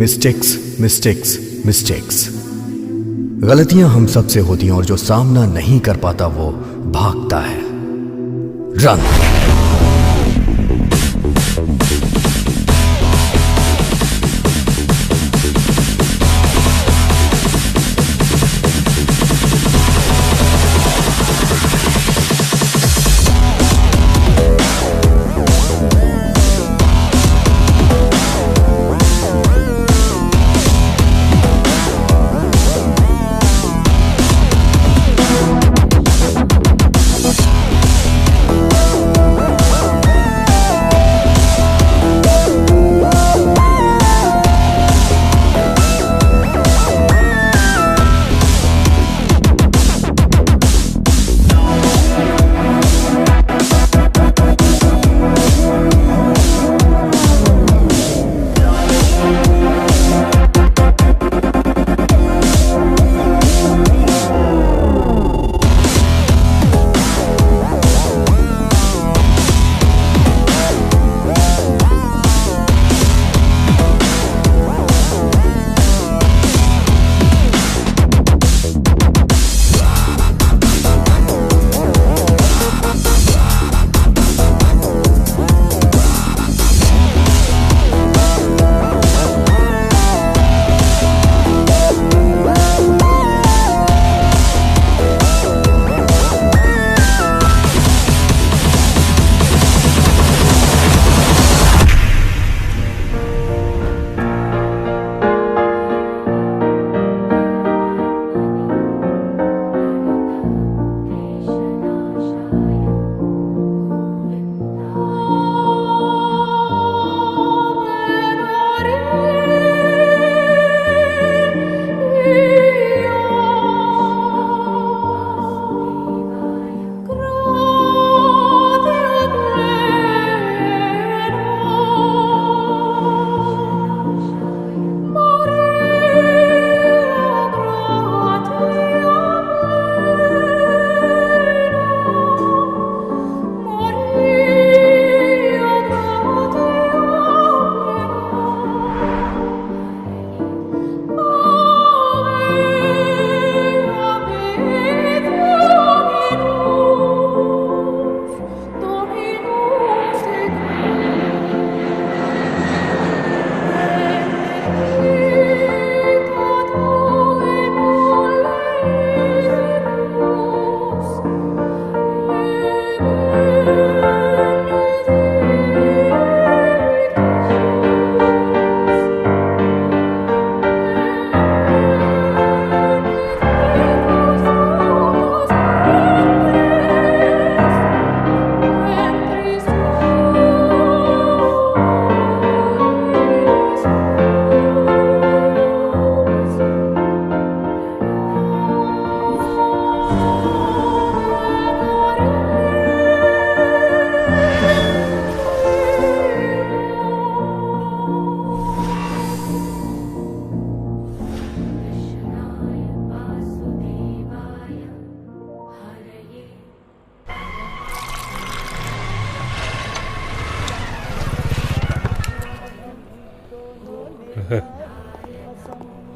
Mistakes mistakes mistakes. गलतियां हम सब से होती हैं और जो सामना नहीं कर पाता वो भागता है। रन।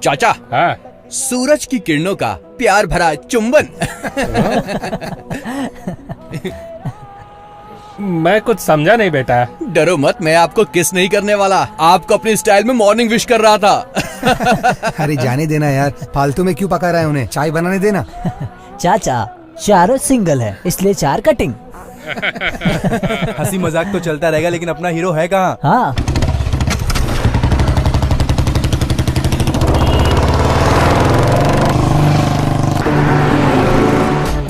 चाचा, हाँ? सूरज की किरणों का प्यार भरा चुंबन। मैं कुछ समझा नहीं बेटा। डरो मत, मैं आपको किस नहीं करने वाला, आपको अपनी स्टाइल में मॉर्निंग विश कर रहा था। अरे जाने देना यार, फालतू में क्यों पका रहा है उन्हें, चाय बनाने देना। चाचा चारों सिंगल है इसलिए 4 कटिंग। हंसी मजाक तो चलता रहेगा लेकिन अपना हीरो है कहाँ? हाँ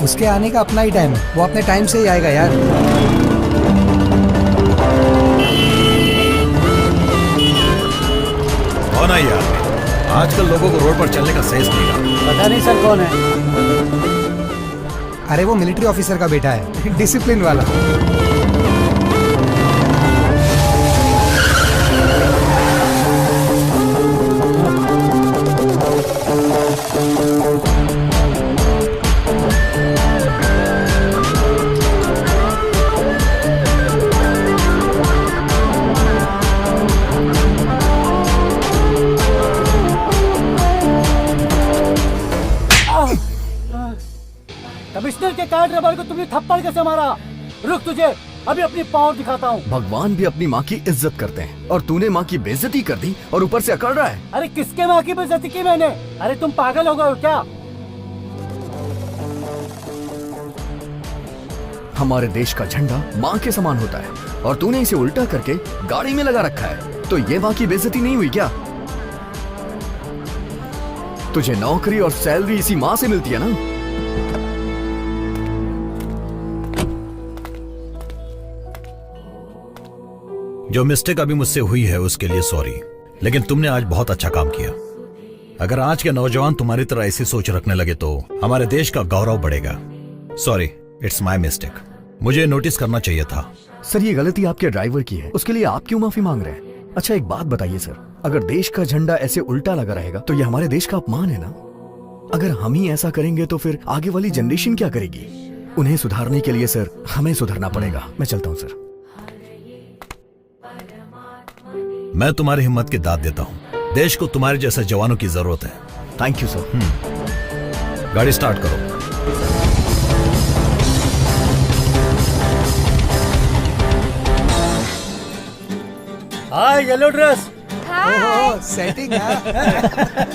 उसके आने का अपना ही टाइम है, वो अपने टाइम से ही आएगा यार। कौन है यार? आजकल लोगों को रोड पर चलने का सेंस नहीं रहा। पता नहीं सर कौन है। अरे वो मिलिट्री ऑफिसर का बेटा है, डिसिप्लिन वाला। कार ड्राइवर को तुमने थप्पड़ कैसे मारा? रुक, तुझे अभी अपनी पावर दिखाता हूँ। भगवान भी अपनी माँ की इज्जत करते हैं और तूने माँ की बेइज्जती कर दी और ऊपर से अकड़ रहा है। अरे किसके माँ की बेइज्जती की मैंने? अरे तुम पागल हो गए हो क्या? हमारे देश का झंडा माँ के समान होता है और तूने इसे उल्टा करके गाड़ी में लगा रखा है, तो ये माँ की बेइज्जती नहीं हुई क्या? तुझे नौकरी और सैलरी इसी माँ से मिलती है ना? जो मिस्टेक अभी मुझसे हुई है उसके लिए सॉरी, लेकिन तुमने आज बहुत अच्छा काम किया। अगर आज के नौजवान तुम्हारी तरह ऐसी सोच रखने लगे तो हमारे देश का गौरव बढ़ेगा। Sorry, it's my mistake. मुझे नोटिस करना चाहिए था। सर, ये गलती आपके ड्राइवर की है, उसके लिए आप क्यों माफी मांग रहे हैं? अच्छा एक बात बताइए सर, अगर देश का झंडा ऐसे उल्टा लगा रहेगा तो ये हमारे देश का अपमान है ना? अगर हम ही ऐसा करेंगे तो फिर आगे वाली जनरेशन क्या करेगी? उन्हें सुधारने के लिए सर हमें सुधरना पड़ेगा। मैं चलता हूँ सर। मैं तुम्हारी हिम्मत की दाद देता हूँ। देश को तुम्हारे जैसे जवानों की जरूरत है। Thank you sir. गाड़ी स्टार्ट करो। हाय येलो ड्रेस। सेटिंग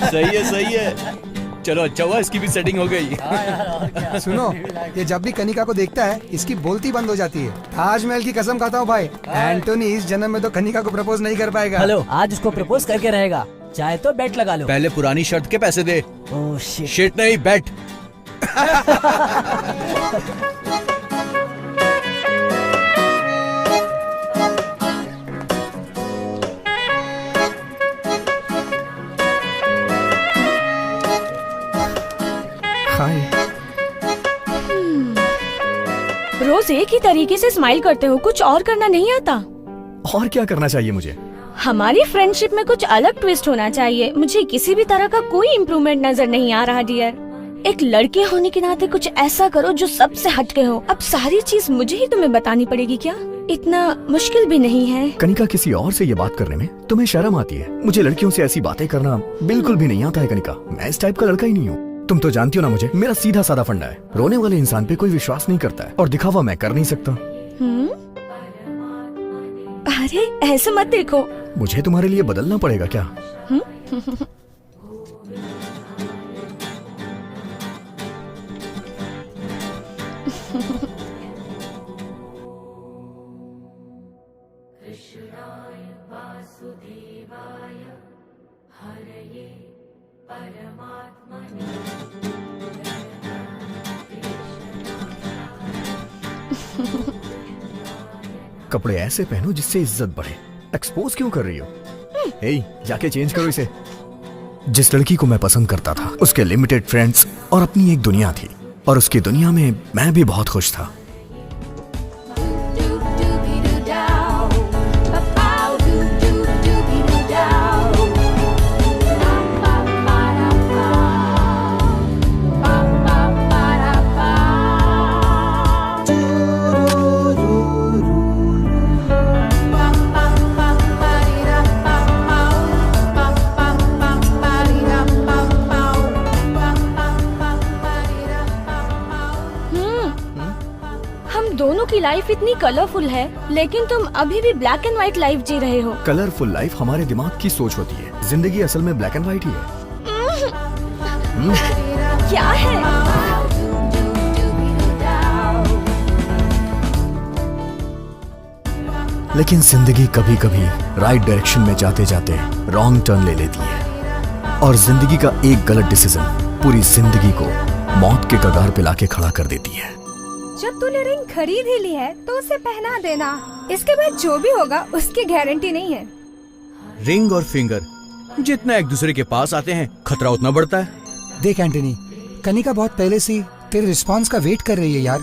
सही है। चलो अच्छा हुआ इसकी भी सेटिंग हो गई। सुनो, ये जब भी कनिका को देखता है इसकी बोलती बंद हो जाती है। ताजमहल की कसम खाता हूँ भाई, एंटोनी इस जन्म में तो कनिका को प्रपोज नहीं कर पाएगा। हेलो, आज उसको प्रपोज करके रहेगा। चाहे तो बेट लगा लो। पहले पुरानी शर्ट के पैसे दे। Oh shit. शिट नहीं, बेट। रोज एक ही तरीके से स्माइल करते हो, कुछ और करना नहीं आता? और क्या करना चाहिए मुझे? हमारी फ्रेंडशिप में कुछ अलग ट्विस्ट होना चाहिए। मुझे किसी भी तरह का कोई इम्प्रूवमेंट नजर नहीं आ रहा डियर। एक लड़के होने के नाते कुछ ऐसा करो जो सबसे हटके हो। अब सारी चीज मुझे ही तुम्हें बतानी पड़ेगी क्या? इतना मुश्किल भी नहीं है। कनिका, किसी और से ये बात करने में तुम्हें शर्म आती है? मुझे लड़कियों से ऐसी बातें करना बिल्कुल भी नहीं आता है कनिका। मैं इस टाइप का लड़का ही नहीं हूँ। तुम तो जानती हो ना मुझे, मेरा सीधा साधा फंडा है। रोने वाले इंसान पे कोई विश्वास नहीं करता है और दिखावा मैं कर नहीं सकता। अरे ऐसे मत देखो। मुझे तुम्हारे लिए बदलना पड़ेगा क्या? कपड़े ऐसे पहनो जिससे इज्जत बढ़े। एक्सपोज क्यों कर रही हो? हे, जाके चेंज करो इसे। जिस लड़की को मैं पसंद करता था उसके लिमिटेड फ्रेंड्स और अपनी एक दुनिया थी, और उसकी दुनिया में मैं भी बहुत खुश था। दोनों की लाइफ इतनी कलरफुल है, लेकिन तुम अभी भी ब्लैक एंड व्हाइट लाइफ जी रहे हो। कलरफुल लाइफ हमारे दिमाग की सोच होती है, जिंदगी असल में ब्लैक एंड व्हाइट ही है। क्या है? लेकिन जिंदगी कभी कभी राइट डायरेक्शन में जाते जाते रॉन्ग टर्न ले लेती है, और जिंदगी का एक गलत डिसीजन पूरी जिंदगी को मौत के कगार पे लाके खड़ा कर देती है। जब तूने रिंग खरीद ही ली है तो उसे पहना देना। इसके बाद जो भी होगा उसकी गारंटी नहीं है। रिंग और फिंगर जितना एक दूसरे के पास आते हैं खतरा उतना बढ़ता है। देख एंटनी, कनिका बहुत पहले से तेरे रिस्पांस का वेट कर रही है यार।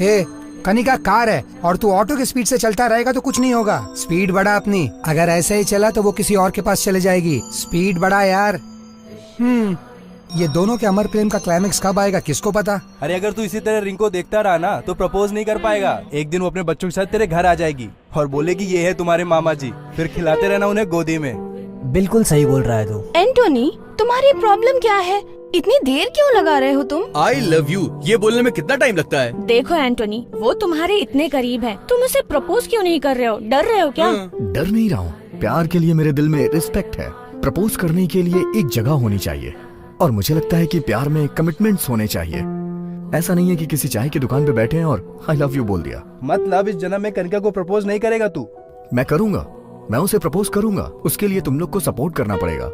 ए, कनिका कार है और तू ऑटो की स्पीड से चलता रहेगा तो कुछ नहीं होगा। स्पीड बढ़ा अपनी। अगर ऐसे ही चला तो वो किसी और के पास चले जाएगी। स्पीड बढ़ा यार। ये दोनों के अमर प्रेम का क्लाइमेक्स कब आएगा किसको पता। अरे अगर तू इसी तरह रिंग को देखता रहा ना तो प्रपोज नहीं कर पाएगा। एक दिन वो अपने बच्चों के साथ तेरे घर आ जाएगी और बोलेगी ये है तुम्हारे मामा जी, फिर खिलाते रहना उन्हें गोदी में। बिल्कुल सही बोल रहा है तू। एंटोनी, तुम्हारी प्रॉब्लम क्या है? इतनी देर क्यों लगा रहे हो तुम? आई लव यू ये बोलने में कितना टाइम लगता है? देखो एंटोनी, वो तुम्हारे इतने करीब है, तुम उसे प्रपोज क्यों नहीं कर रहे हो? डर रहे हो क्या? डर नहीं रहा हूँ, प्यार के लिए मेरे दिल में रिस्पेक्ट है। प्रपोज करने के लिए एक जगह होनी चाहिए, और मुझे लगता है कि प्यार में कमिटमेंट्स होने चाहिए। ऐसा नहीं है कि किसी चाय की दुकान पे बैठे हैं और आई लव यू बोल दिया। मतलब इस जन्म में कनिका को प्रपोज नहीं करेगा तू? मैं करूंगा, मैं उसे प्रपोज करूंगा। उसके लिए तुम लोग को सपोर्ट करना पड़ेगा।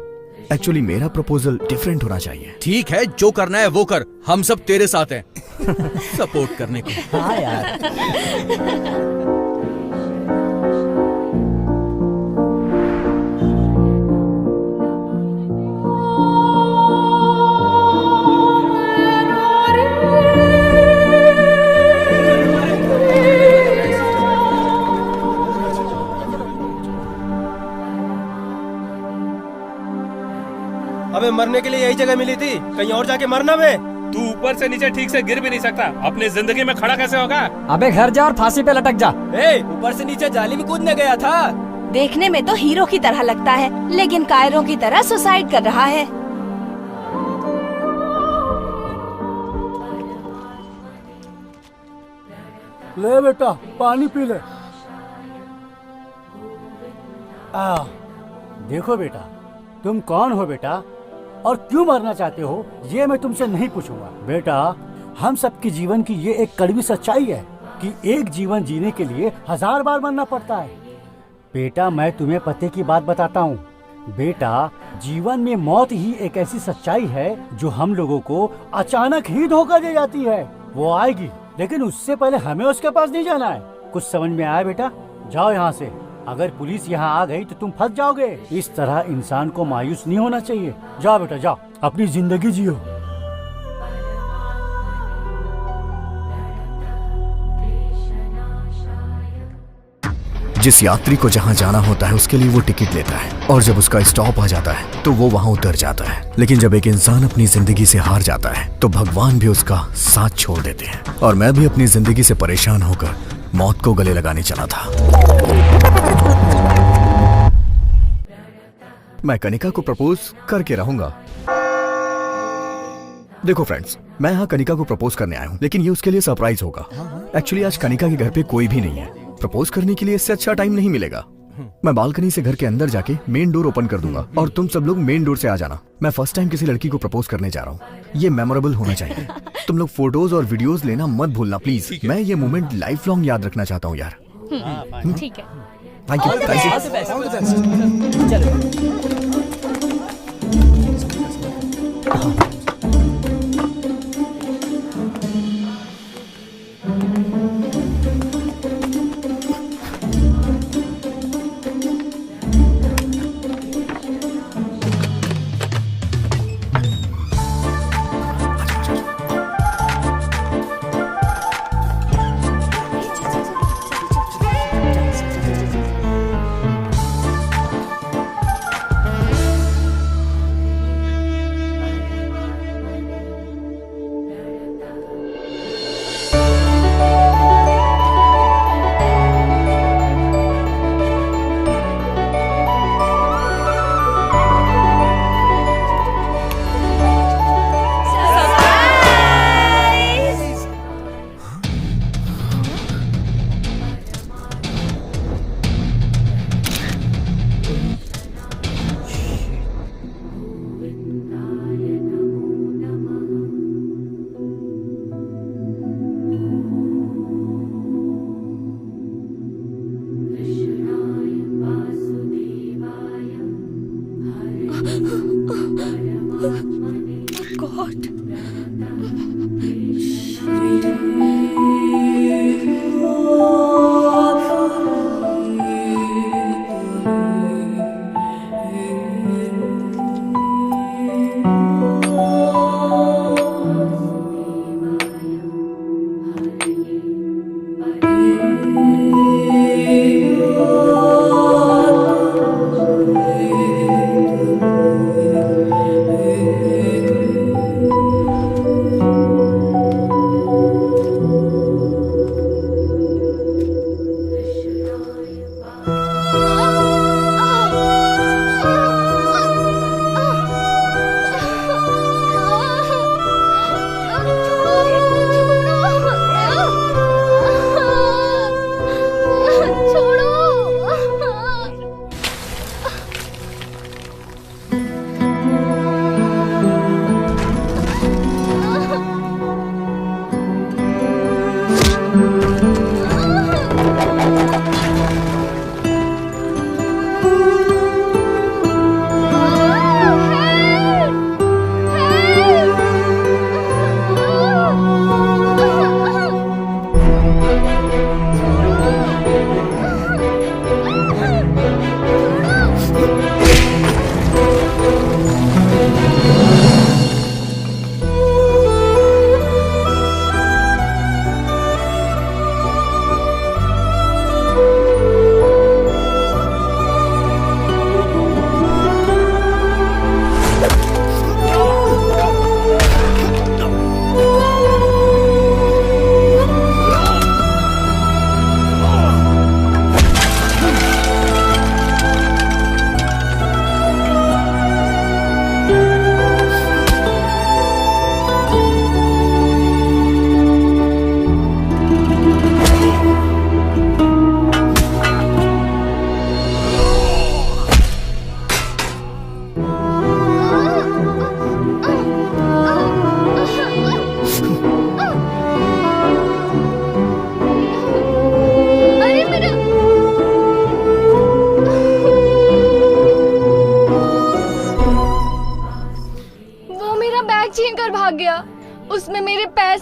एक्चुअली मेरा प्रपोजल डिफरेंट होना चाहिए। ठीक है, जो करना है वो कर, हम सब तेरे साथ हैं सपोर्ट करने को। हाँ यार। अबे मरने के लिए यही जगह मिली थी, कहीं और जाके मरना बे। तू ऊपर से नीचे ठीक से गिर भी नहीं सकता, अपनी जिंदगी में खड़ा कैसे होगा? अबे घर जा और फांसी पे लटक जा। ऊपर से नीचे जाली में कूदने गया था। देखने में तो हीरो की तरह लगता है, लेकिन कायरों की तरह सुसाइड कर रहा है। ले बेटा पानी पी ले। देखो बेटा, तुम कौन हो बेटा और क्यों मरना चाहते हो, ये मैं तुमसे नहीं पूछूंगा। बेटा, हम सबके जीवन की ये एक कड़वी सच्चाई है कि एक जीवन जीने के लिए 1000 बार मरना पड़ता है। बेटा, मैं तुम्हें पते की बात बताता हूँ। बेटा, जीवन में मौत ही एक ऐसी सच्चाई है जो हम लोगों को अचानक ही धोखा दे जाती है। वो आएगी, लेकिन उससे पहले हमें उसके पास नहीं जाना है। कुछ समझ में आया बेटा? जाओ यहाँ से। अगर पुलिस यहाँ आ गई तो तुम फंस जाओगे। इस तरह इंसान को मायूस नहीं होना चाहिए। जाओ बेटा जाओ, अपनी जिंदगी जियो। जिस यात्री को जहां जाना होता है उसके लिए वो टिकट लेता है, और जब उसका स्टॉप आ जाता है तो वो वहां उतर जाता है। लेकिन जब एक इंसान अपनी जिंदगी से हार जाता है तो भगवान भी उसका साथ छोड़ देते हैं। और मैं भी अपनी जिंदगी से परेशान होकर मौत को गले लगाने चला था। मैं कनिका को प्रपोज करके रहूंगा। देखो फ्रेंड्स, मैं यहाँ कनिका को प्रपोज करने आया हूँ, लेकिन ये उसके लिए सरप्राइज होगा। एक्चुअली आज कनिका के घर पे कोई भी नहीं है। प्रपोज करने के लिए इससे अच्छा टाइम नहीं मिलेगा। मैं बालकनी से घर के अंदर जाके मेन डोर ओपन कर दूंगा और तुम सब लोग मेन डोर से आ जाना। मैं फर्स्ट टाइम किसी लड़की को प्रपोज करने जा रहा हूँ। ये मेमोरेबल होना चाहिए। तुम लोग फोटोज और वीडियोस लेना मत भूलना प्लीज। मैं ये मोमेंट लाइफ लॉन्ग याद रखना चाहता हूँ यार। ठीक है। Thank you, thank you. चलो।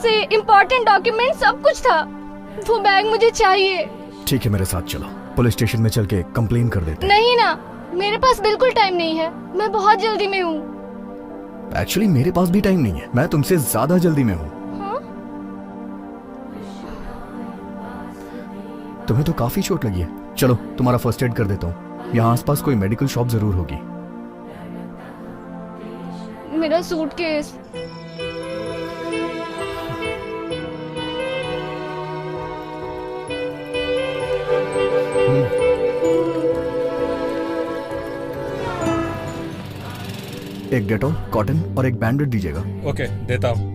पैसे, इम्पोर्टेंट डॉक्यूमेंट सब कुछ था। वो बैग मुझे चाहिए। ठीक है, मेरे साथ चलो, पुलिस स्टेशन में चल के कंप्लेन कर देते हैं। नहीं ना, मेरे पास बिल्कुल टाइम नहीं है, मैं बहुत जल्दी में हूँ। एक्चुअली मेरे पास भी टाइम नहीं है, मैं तुमसे ज्यादा जल्दी में हूँ। तुम्हें तो काफी चोट लगी है, चलो तुम्हारा फर्स्ट एड कर देता हूँ। यहाँ आसपास कोई मेडिकल शॉप जरूर होगी। मेरा सूटकेस। एक डेटॉल, कॉटन और एक बैंडेड दीजिएगा। ओके, देता हूँ।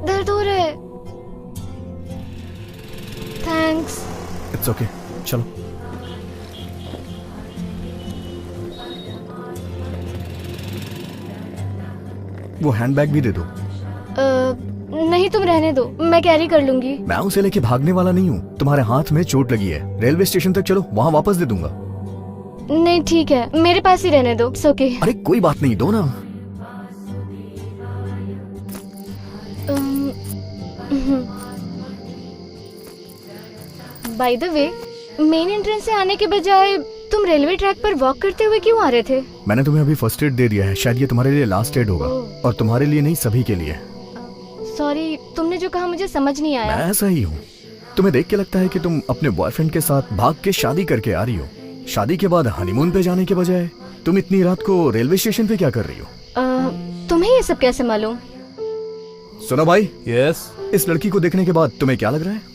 दर्द हो रहा है। थैंक्स। इट्स ओके, चलो। वो हैंडबैग भी दे दो। नहीं, तुम रहने दो, मैं कैरी कर लूंगी। मैं उसे लेके भागने वाला नहीं हूँ। तुम्हारे हाथ में चोट लगी है, रेलवे स्टेशन तक चलो, वहाँ वापस दे दूंगा। नहीं ठीक है, मेरे पास ही रहने दो। ओके। अरे कोई बात नहीं, दो ना। By the way, main entrance से आने के बजाय तुम रेलवे ट्रैक पर वॉक करते हुए क्यों आ रहे थे? मैंने तुम्हें अभी फर्स्ट एड दे दिया है, शायद ये तुम्हारे लिए लास्ट एड होगा। और तुम्हारे लिए नहीं, सभी के लिए। सॉरी, तुमने जो कहा मुझे समझ नहीं आया। मैं ऐसा ही हूँ। तुम्हें देख के लगता है कि तुम अपने बॉयफ्रेंड के साथ भाग के शादी करके आ रही हो। शादी के बाद हनीमून पे जाने के बजाय तुम इतनी रात को रेलवे स्टेशन पे क्या कर रही हो? तुम्हें ये सब कैसे मालूम? सुनो भाई। यस। इस लड़की को देखने के बाद तुम्हें क्या लग रहा है?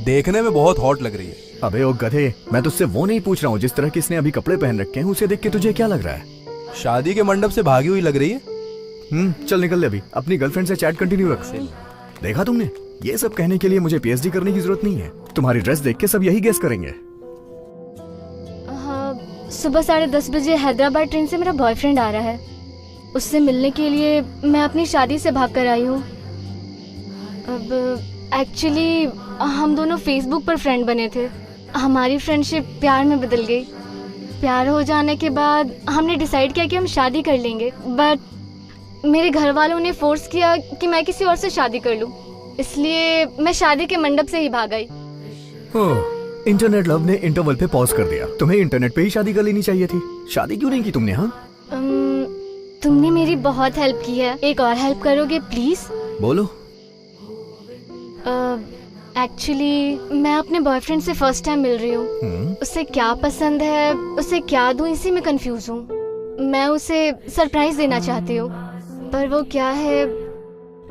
देखने में बहुत हॉट लग रही है। अबे ओ गधे, मैं तुझसे वो नहीं पूछ रहा हूँ जिस तरह की इसने अभी कपड़े पहन रखे हैं, उसे देख के तुझे क्या लग रहा है? शादी के मंडप से भागी हुई लग रही है। चल निकल ले अभी, अपनी गर्लफ्रेंड से चैट कंटिन्यू रख। देखा तुमने, ये सब कहने के लिए मुझे पीएचडी करने की जरूरत नहीं है। तुम्हारी ड्रेस देख के सब यही गेस करेंगे। सुबह 10:30 बजे हैदराबाद ट्रेन से मेरा बॉयफ्रेंड आ रहा है। उससे मिलने के लिए मैं अपनी शादी से भाग कर आई हूँ। अब एक्चुअली हम दोनों फेसबुक पर फ्रेंड बने थे। हमारी फ्रेंडशिप प्यार में बदल गई। प्यार हो जाने के बाद हमने डिसाइड किया कि हम शादी कर लेंगे, बट मेरे घर वालों ने फोर्स किया कि मैं किसी और से शादी कर लूं। इसलिए मैं शादी के मंडप से ही भाग आई। इंटरनेट लव ने इंटरवल पे पॉज कर दिया। तुम्हें इंटरनेट पे ही शादी कर लेनी चाहिए थी। शादी क्यों नहीं की तुमने? हाँ, तुमने मेरी बहुत हेल्प की है, एक और हेल्प करोगे प्लीज? बोलो। एक्चुअली मैं अपने बॉयफ्रेंड से फर्स्ट टाइम मिल रही हूँ। उसे क्या पसंद है, उसे क्या दूँ, इसी में कंफ्यूज हूँ। मैं उसे सरप्राइज देना चाहती हूँ, पर वो क्या है,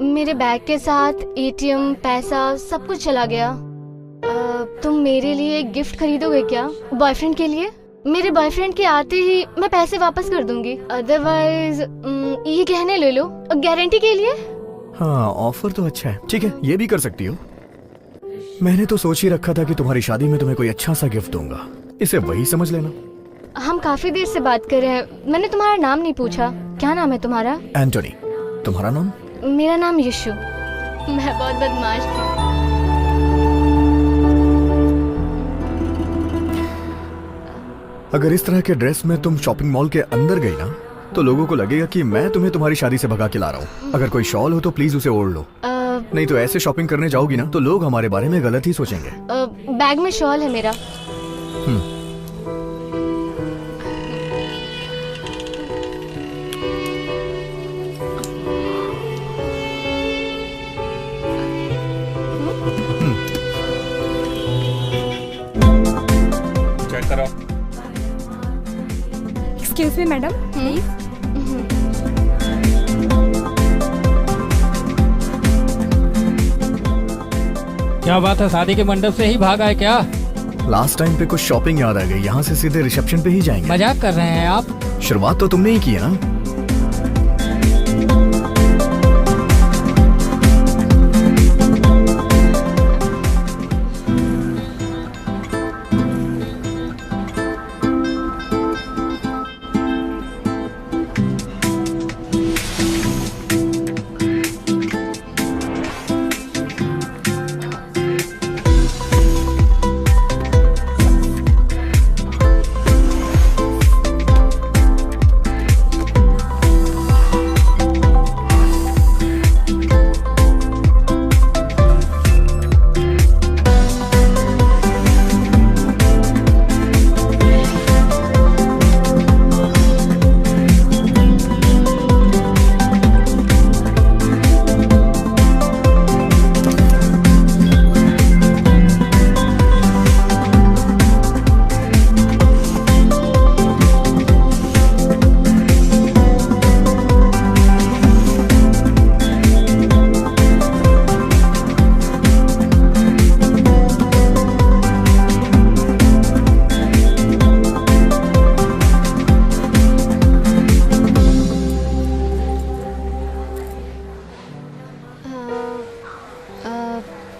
मेरे बैग के साथ एटीएम, पैसा सब कुछ चला गया। तुम मेरे लिए एक गिफ्ट खरीदोगे क्या बॉयफ्रेंड के लिए? मेरे बॉयफ्रेंड के आते ही मैं पैसे वापस कर दूंगी, अदरवाइज ये गहने ले लो गारंटी के लिए। हाँ, ऑफर तो अच्छा है। ठीक है, ये भी कर सकती हो। मैंने तो सोच ही रखा था कि तुम्हारी शादी में तुम्हें कोई अच्छा सा गिफ्ट दूंगा, इसे वही समझ लेना। हम काफी देर से बात कर रहे हैं, मैंने तुम्हारा नाम नहीं पूछा। क्या नाम है तुम्हारा? एंटोनी। तुम्हारा नाम? मेरा नाम यीशु। मैं बहुत बदमाश थी। अगर इस तरह के ड्रेस में तुम शॉपिंग मॉल के अंदर गई ना, तो लोगों को लगेगा कि मैं तुम्हें तुम्हारी शादी से भगा के ला रहा हूँ। अगर कोई शॉल हो तो प्लीज उसे ओढ़ लो, नहीं तो ऐसे शॉपिंग करने जाओगी ना तो लोग हमारे बारे में गलत ही सोचेंगे। बैग में शॉल है मेरा। चेक करो। Excuse me madam, please. क्या बात है, शादी के मंडप से ही भाग आए क्या? लास्ट टाइम पे कुछ शॉपिंग याद आ गई, यहाँ से सीधे रिसेप्शन पे ही जाएंगे। मजाक कर रहे हैं आप? शुरुआत तो तुमने ही की है ना।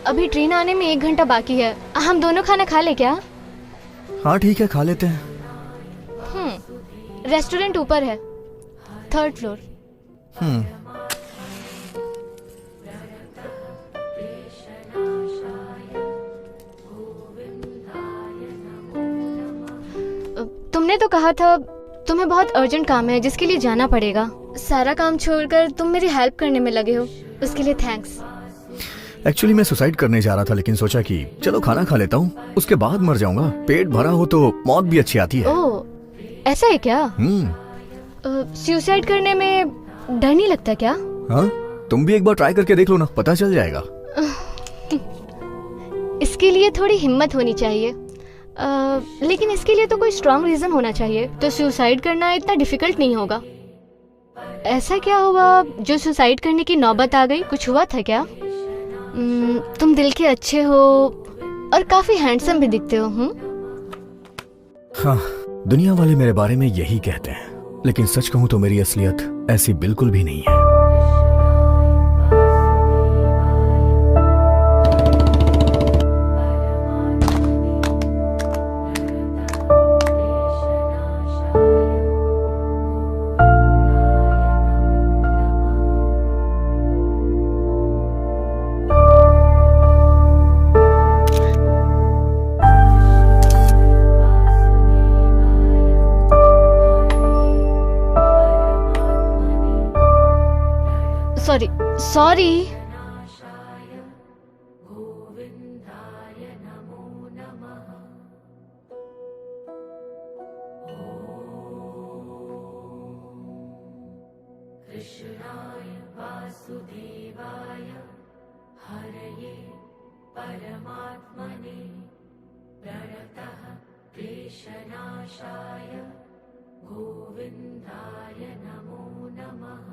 अभी ट्रेन आने में 1 घंटा बाकी है। हम दोनों खाना खा ले क्या? हाँ ठीक है, खा लेते हैं। रेस्टोरेंट ऊपर है, 3rd फ्लोर। तुमने तो कहा था तुम्हें बहुत अर्जेंट काम है जिसके लिए जाना पड़ेगा। सारा काम छोड़कर तुम मेरी हेल्प करने में लगे हो, उसके लिए थैंक्स। एक्चुअली मैं सुसाइड करने जा रहा था, लेकिन सोचा कि चलो खाना खा लेता हूँ, उसके बाद मर जाऊंगा। पेट भरा हो तो मौत भी अच्छी आती है। ओह, ऐसा है क्या? सुसाइड करने में डर नहीं लगता क्या? हाँ, तुम भी एक बार ट्राई करके देख लो ना, पता चल जाएगा। इसके लिए थोड़ी हिम्मत होनी चाहिए, लेकिन इसके लिए तो कोई स्ट्रॉन्ग रीजन होना चाहिए। तो सुसाइड करना इतना डिफिकल्ट नहीं होगा। ऐसा क्या हुआ जो सुसाइड करने की नौबत आ गई? कुछ हुआ था क्या? तुम दिल के अच्छे हो और काफी हैंडसम भी दिखते हो। हाँ, दुनिया वाले मेरे बारे में यही कहते हैं, लेकिन सच कहूँ तो मेरी असलियत ऐसी बिल्कुल भी नहीं है। सॉरी। कृष्णाय वासुदेवाय हरये परमात्मने प्रणतः क्लेशनाशाय गोविन्दाय नमो नमः।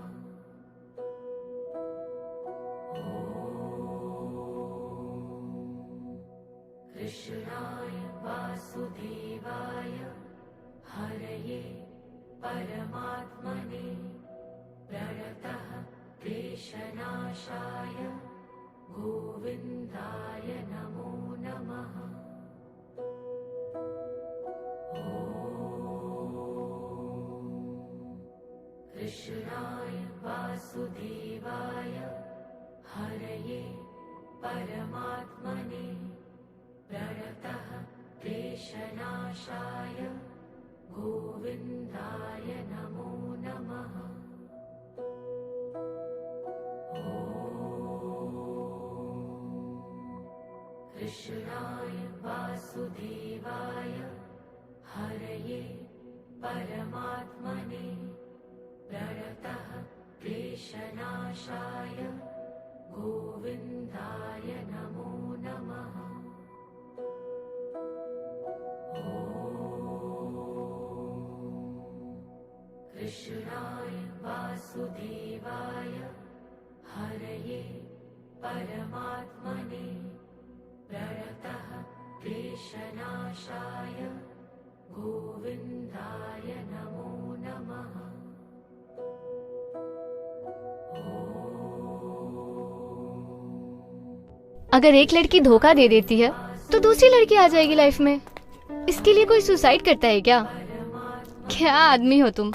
कृष्णाय वासुदेवाय हरये परमात्मने प्रणतः क्लेशनाशाय गोविन्दाय नमो नमः। कृष्णाय वासुदेवाय हरये परमात्मने प्रणतः क्लेशनाशाय गोविन्दाय नमो नमः। कृष्णाय वासुदेवाय हरये परमात्मने प्रणतः क्लेशनाशाय गोविन्दाय नमो नमः। कृष्णाय वासुदेवाय हरये परमात्मने प्रणतः क्लेशनाशाय गोविन्दाय नमो नमः। अगर एक लड़की धोखा दे देती है तो दूसरी लड़की आ जाएगी लाइफ में। इसके लिए कोई सुसाइड करता है क्या? क्या आदमी हो तुम।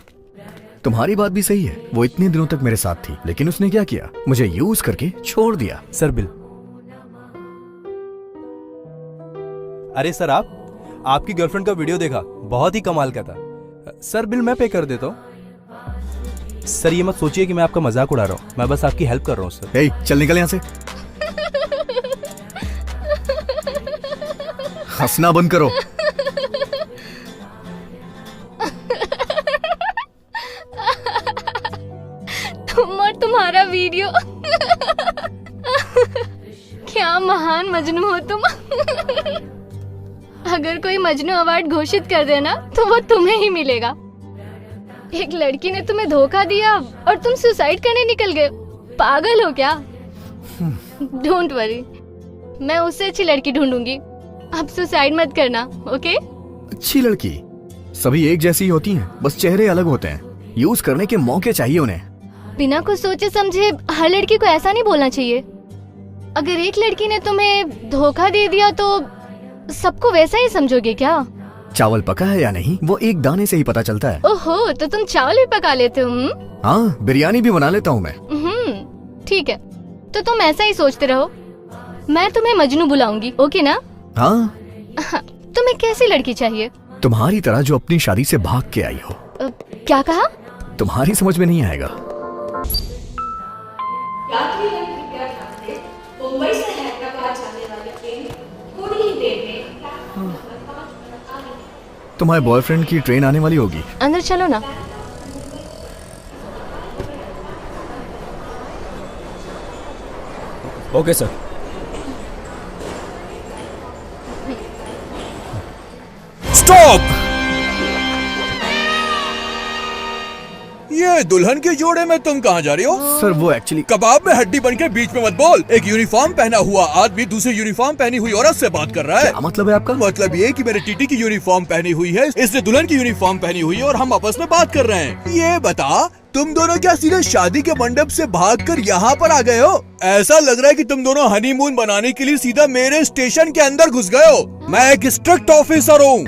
तुम्हारी बात भी सही है। वो इतने दिनों तक मेरे साथ थी, लेकिन उसने क्या किया, मुझे यूज करके छोड़ दिया। Sir bill. अरे सर, आपकी गर्लफ्रेंड का वीडियो देखा, बहुत ही कमाल का था। सर बिल मैं पे कर देता हूँ। सर ये मत सोचिए कि मैं आपका मजाक उड़ा रहा हूँ, मैं बस आपकी हेल्प कर रहा हूँ सर। हे, चल निकल यहाँ से। हंसना बंद करो। तुम और तुम्हारा वीडियो। क्या महान मजनू हो तुम। अगर कोई मजनू अवार्ड घोषित कर देना तो वो तुम्हें ही मिलेगा। एक लड़की ने तुम्हें धोखा दिया और तुम सुसाइड करने निकल गए। पागल हो क्या? डोंट वरी, मैं उससे अच्छी लड़की ढूंढूंगी। अब सुसाइड मत करना, ओके? अच्छी लड़की सभी एक जैसी ही होती हैं, बस चेहरे अलग होते हैं। यूज करने के मौके चाहिए उन्हें। बिना कुछ सोचे समझे हर लड़की को ऐसा नहीं बोलना चाहिए। अगर एक लड़की ने तुम्हें धोखा दे दिया तो सबको वैसा ही समझोगे क्या? चावल पका है या नहीं वो एक दाने से ही पता चलता है। ओहो, तो तुम चावल भी पका लेते हो? हाँ, बिरयानी भी बना लेता हूँ मैं। ठीक है, तो तुम ऐसा ही सोचते रहो। मैं तुम्हें मजनू बुलाऊंगी, ओके ना? हाँ। तुम्हें कैसी लड़की चाहिए? तुम्हारी तरह जो अपनी शादी से भाग के आई हो। क्या कहा? तुम्हारी समझ में नहीं आएगा। मुंबई से हैदराबाद जाने वाली ट्रेन थोड़ी ही देर में तुम्हारे बॉयफ्रेंड की ट्रेन आने वाली होगी। अंदर चलो ना। Okay sir. स्टॉप! ये दुल्हन के जोड़े में तुम कहाँ जा रही हो? सर वो एक्चुअली कबाब में हड्डी बन के बीच में मत बोल। एक यूनिफॉर्म पहना हुआ आदमी दूसरी यूनिफॉर्म पहनी हुई औरत से बात कर रहा है। क्या मतलब है आपका? मतलब ये कि मेरे टीटी की यूनिफॉर्म पहनी हुई है, इसने दुल्हन की यूनिफॉर्म पहनी हुई है और हम आपस में बात कर रहे हैं। ये बता, तुम दोनों क्या सीधे शादी के मंडप से भागकर यहाँ पर आ गए हो? ऐसा लग रहा है कि तुम दोनों हनीमून बनाने के लिए सीधा मेरे स्टेशन के अंदर घुस गए हो। मैं एक स्ट्रिक्ट ऑफिसर हूँ।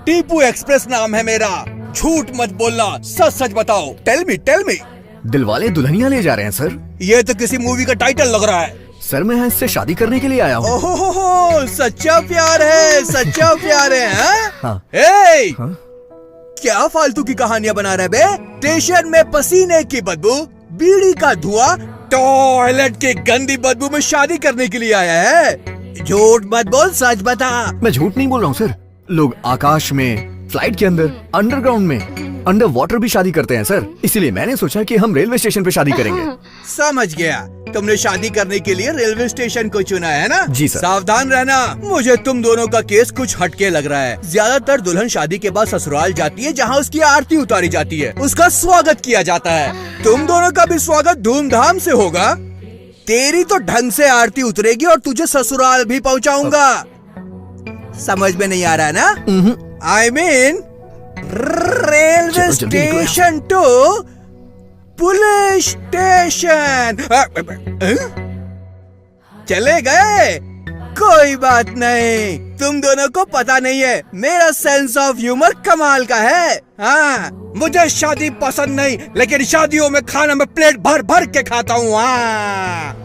टीपू एक्सप्रेस नाम है मेरा। झूठ मत बोलना, सच सच बताओ। Tell me. दिलवाले दुल्हनिया ले जा रहे हैं सर। ये तो किसी मूवी का टाइटल लग रहा है। सर मैं इससे शादी करने के लिए आया हूँ। ओहो, सच्चा प्यार है, सच्चा प्यार है। हाँ। हाँ? क्या फालतू की कहानियां बना रहे बे? स्टेशन में पसीने की बदबू, बीड़ी का धुआं, टॉयलेट की गंदी बदबू में शादी करने के लिए आया है? झूठ मत बोल, सच बता। मैं झूठ नहीं बोल रहा हूँ सर। लोग आकाश में, फ्लाइट के अंदर, अंडरग्राउंड में, अंडर वाटर भी शादी करते हैं सर। इसीलिए मैंने सोचा कि हम रेलवे स्टेशन पे शादी करेंगे। समझ गया, तुमने शादी करने के लिए रेलवे स्टेशन को चुना है ना? जी सर। सावधान रहना, मुझे तुम दोनों का केस कुछ हटके लग रहा है। ज्यादातर दुल्हन शादी के बाद ससुराल जाती है जहाँ उसकी आरती उतारी जाती है, उसका स्वागत किया जाता है। तुम दोनों का भी स्वागत धूमधाम से होगा। तेरी तो ढंग से आरती उतरेगी और तुझे ससुराल भी पहुँचाऊंगा। समझ में नहीं आ रहा है ना? I mean, railway station to police station. चले गए? कोई बात नहीं, तुम दोनों को पता नहीं है मेरा सेंस ऑफ ह्यूमर कमाल का है। हाँ, मुझे शादी पसंद नहीं, लेकिन शादियों में खाना में प्लेट भर भर के खाता हूँ। हाँ।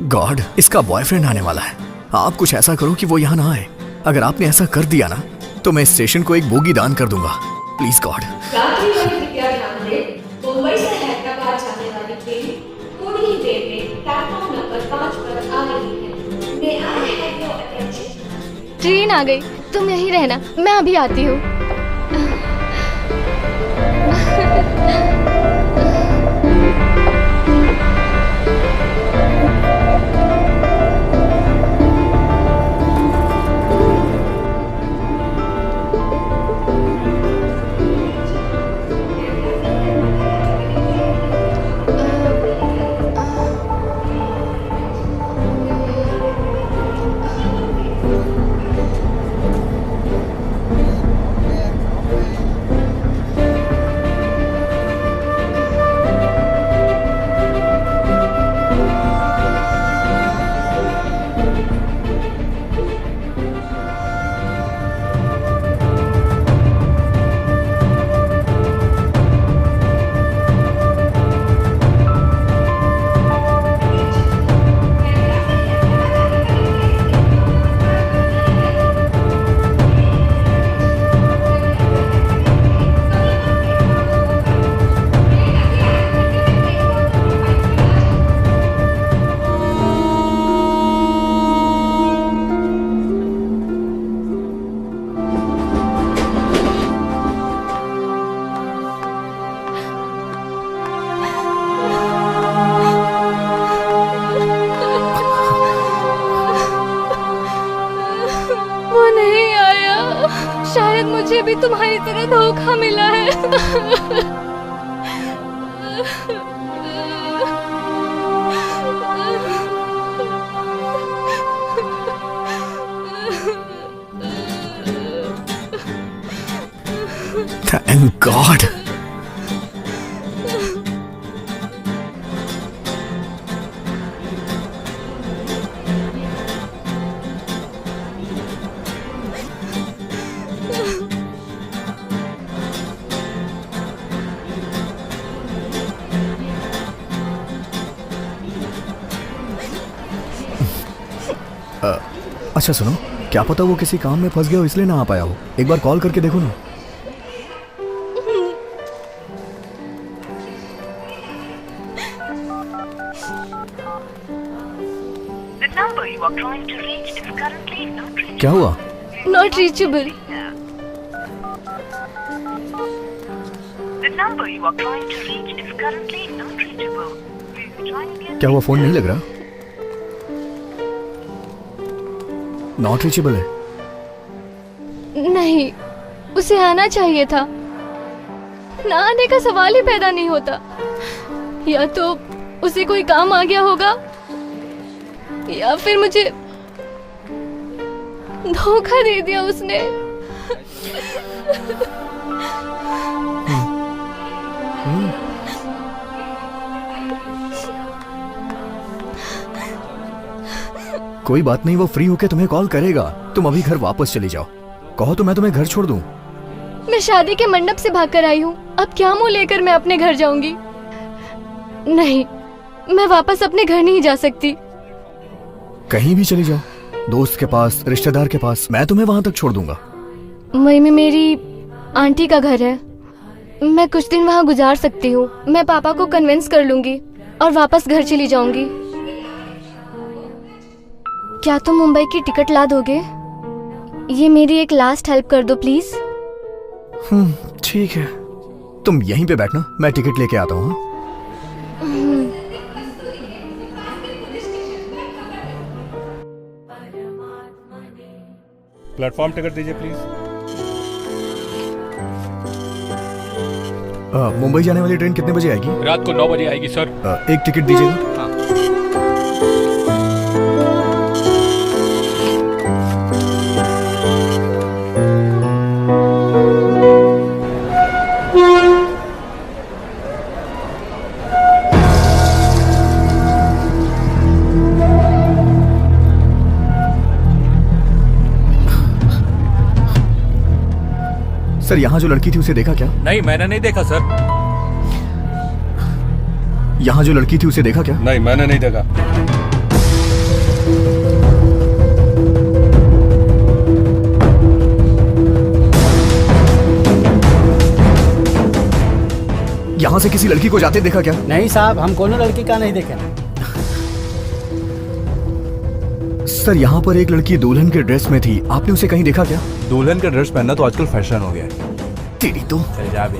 गॉड, इसका बॉयफ्रेंड आने वाला है। आप कुछ ऐसा करो कि वो यहाँ ना आए। अगर आपने ऐसा कर दिया ना तो मैं स्टेशन को एक बोगी दान कर दूंगा। Please God. मुंबई से हैदराबाद जाने वाली ट्रेन थोड़ी ही देर में प्लेटफॉर्म नंबर 5 पर आ रही है। May I have your attention? Train आ गई, तुम यहीं रहना, मैं अभी आती हूँ। शायद मुझे भी तुम्हारी तरह धोखा मिला है। Thank God. अच्छा सुनो, क्या पता वो किसी काम में फंस गया हो इसलिए ना आ पाया हो। एक बार कॉल करके देखो ना। क्या हुआ? Not reachable. क्या हुआ, फोन नहीं लग रहा? नॉट रीचेबल है? नहीं, उसे आना चाहिए था। ना आने का सवाल ही पैदा नहीं होता। या तो उसे कोई काम आ गया होगा या फिर मुझे धोखा दे दिया उसने। कोई बात नहीं, वो फ्री होके तुम्हें कॉल करेगा। तुम अभी घर वापस चली जाओ। कहो तो मैं तुम्हें घर छोड़ दूं। मैं शादी के मंडप से भागकर आई हूँ। अब क्या मुंह लेकर मैं अपने घर जाऊंगी? नहीं, मैं वापस अपने घर नहीं जा सकती। कहीं भी चली जाओ, दोस्त के पास, रिश्तेदार के पास, मैं तुम्हें वहां तक छोड़ दूंगा। मई में मेरी आंटी का घर है, मैं कुछ दिन वहाँ गुजार सकती हूँ। मैं पापा को कन्विंस कर लूंगी और वापस घर चली जाऊंगी। क्या तुम मुंबई की टिकट ला दोगे? ये मेरी एक लास्ट हेल्प कर दो प्लीज। ठीक है, तुम यहीं पे बैठना, मैं टिकट लेके आता हूँ। प्लेटफॉर्म टिकट दीजिए प्लीज। मुंबई जाने वाली ट्रेन कितने बजे आएगी? रात को 9 बजे आएगी सर। एक टिकट दीजिएगा। हाँ। सर, यहाँ जो लड़की थी उसे देखा क्या? नहीं, मैंने नहीं देखा सर। यहाँ जो लड़की थी उसे देखा क्या? नहीं, मैंने नहीं देखा। यहाँ से किसी लड़की को जाते देखा क्या? नहीं साहब, हम कोनो लड़की का नहीं देखे। सर, यहाँ पर एक लड़की दुल्हन के ड्रेस में थी, आपने उसे कहीं देखा क्या? दुल्हन का ड्रेस पहनना तो आजकल फैशन हो गया है। तेरी तो। चल जा बे।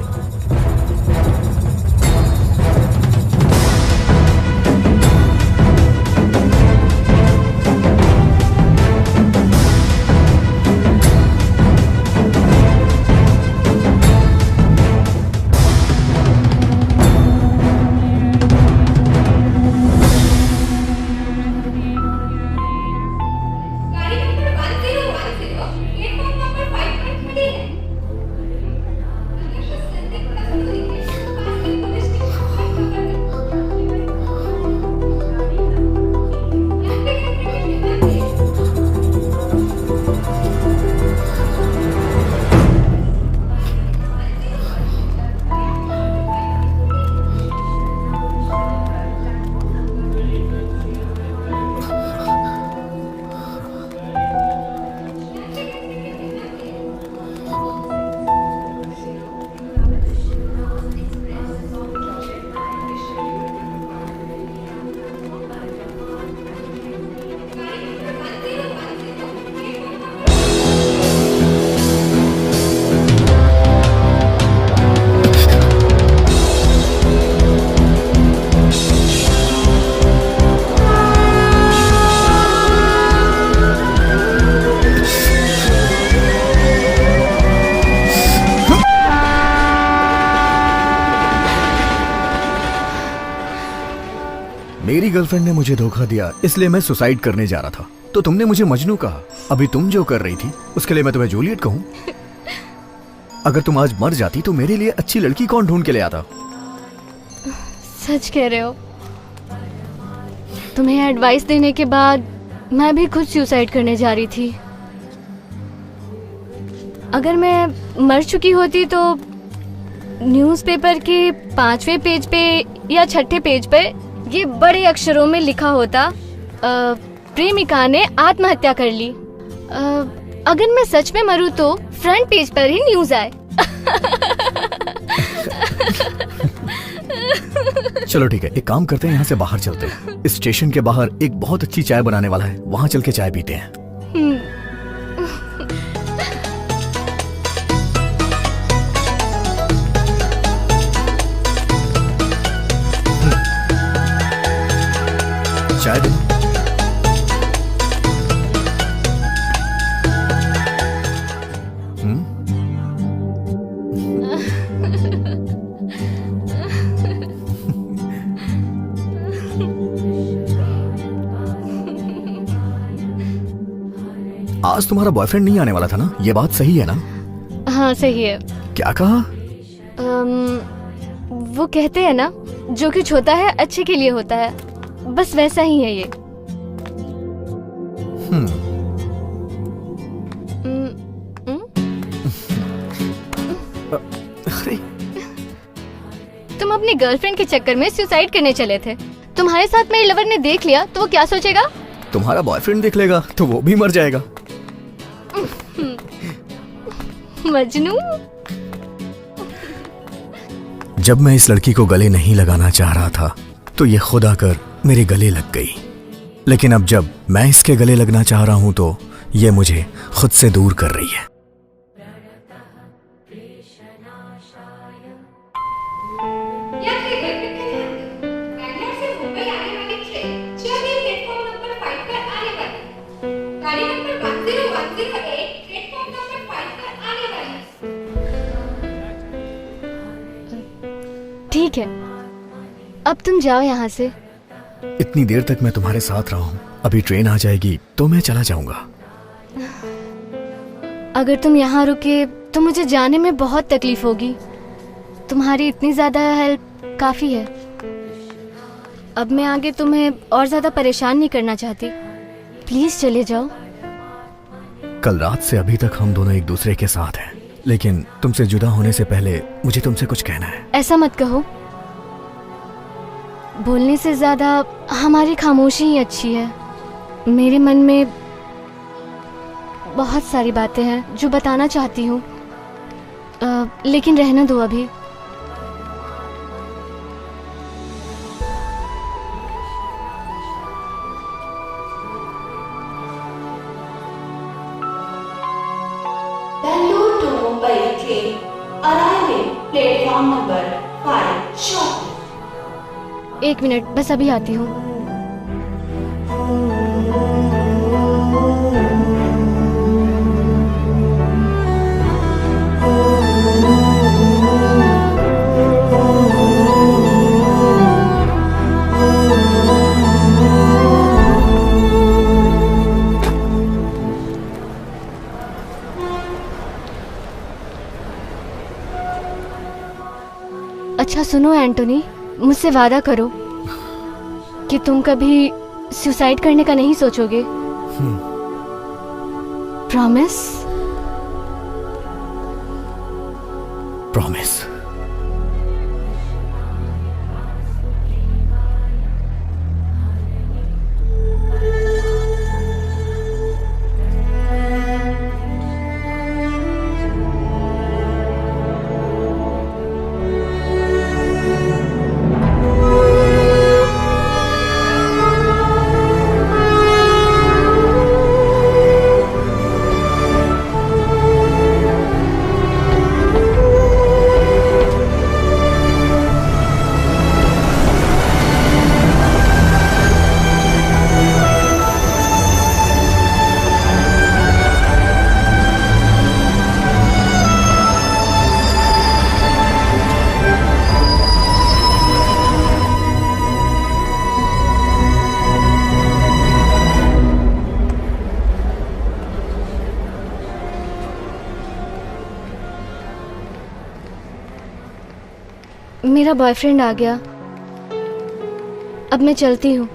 मेरी गर्लफ्रेंड ने मुझे धोखा दिया, इसलिए मैं सुसाइड करने जा रहा था। तो तुमने मुझे मजनू कहा। अभी तुम जो कर रही थी उसके लिए मैं तुम्हें जूलियट कहूँ? अगर तुम आज मर जाती तो मेरे लिए अच्छी लड़की कौन ढूंढ के ले आता? सच कह रहे हो। तुम्हें एडवाइस देने के बाद मैं भी खुद सुसाइड करने जा रही थी। अगर मैं मर चुकी होती तो न्यूज़पेपर के 5वें पेज पे या 6ठे पेज पे ये बड़े अक्षरों में लिखा होता, प्रेमिका ने आत्महत्या कर ली। अगर मैं सच में मरूं तो फ्रंट पेज पर ही न्यूज़ आए। चलो ठीक है, एक काम करते हैं, यहाँ से बाहर चलते हैं। इस स्टेशन के बाहर एक बहुत अच्छी चाय बनाने वाला है, वहाँ चल के चाय पीते हैं। चाय दो। आज तुम्हारा बॉयफ्रेंड नहीं आने वाला था ना? ये बात सही है ना? हाँ सही है। क्या कहा? वो कहते हैं ना, जो कुछ होता है अच्छे के लिए होता है, बस वैसा ही है ये। अरे तुम अपनी गर्लफ्रेंड के चक्कर में सुसाइड करने चले थे। तुम्हारे साथ मेरे लवर ने देख लिया तो वो क्या सोचेगा? तुम्हारा बॉयफ्रेंड देख लेगा तो वो भी मर जाएगा। मजनू। जब मैं इस लड़की को गले नहीं लगाना चाह रहा था तो ये खुद आकर मेरे गले लग गई, लेकिन अब जब मैं इसके गले लगना चाह रहा हूं तो ये मुझे खुद से दूर कर रही है। ठीक है, अब तुम जाओ यहाँ से। इतनी देर तक मैं तुम्हारे साथ रहा हूँ, अभी ट्रेन आ जाएगी तो मैं चला जाऊंगा। अगर तुम यहाँ रुके तो मुझे जाने में बहुत तकलीफ होगी। तुम्हारी इतनी ज्यादा हेल्प काफी है। अब मैं आगे तुम्हें और ज्यादा परेशान नहीं करना चाहती। प्लीज चले जाओ। कल रात से अभी तक हम दोनों एक दूसरे के साथ हैं, लेकिन तुमसे जुदा होने से पहले मुझे तुमसे कुछ कहना है। ऐसा मत कहो। बोलने से ज्यादा हमारी खामोशी ही अच्छी है। मेरे मन में बहुत सारी बातें हैं जो बताना चाहती हूँ, लेकिन रहने दो अभी। Bangalore to Mumbai train arriving platform number 5 shortly. 1 minute, बस अभी आती हूँ। अच्छा सुनो एंटोनी, मुझसे वादा करो कि तुम कभी सुसाइड करने का नहीं सोचोगे। प्रॉमिस? प्रॉमिस। मेरा बॉयफ्रेंड आ गया। अब मैं चलती हूँ।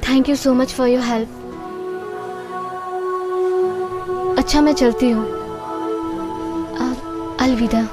Thank you so much for your help. अच्छा मैं चलती हूँ। अलविदा।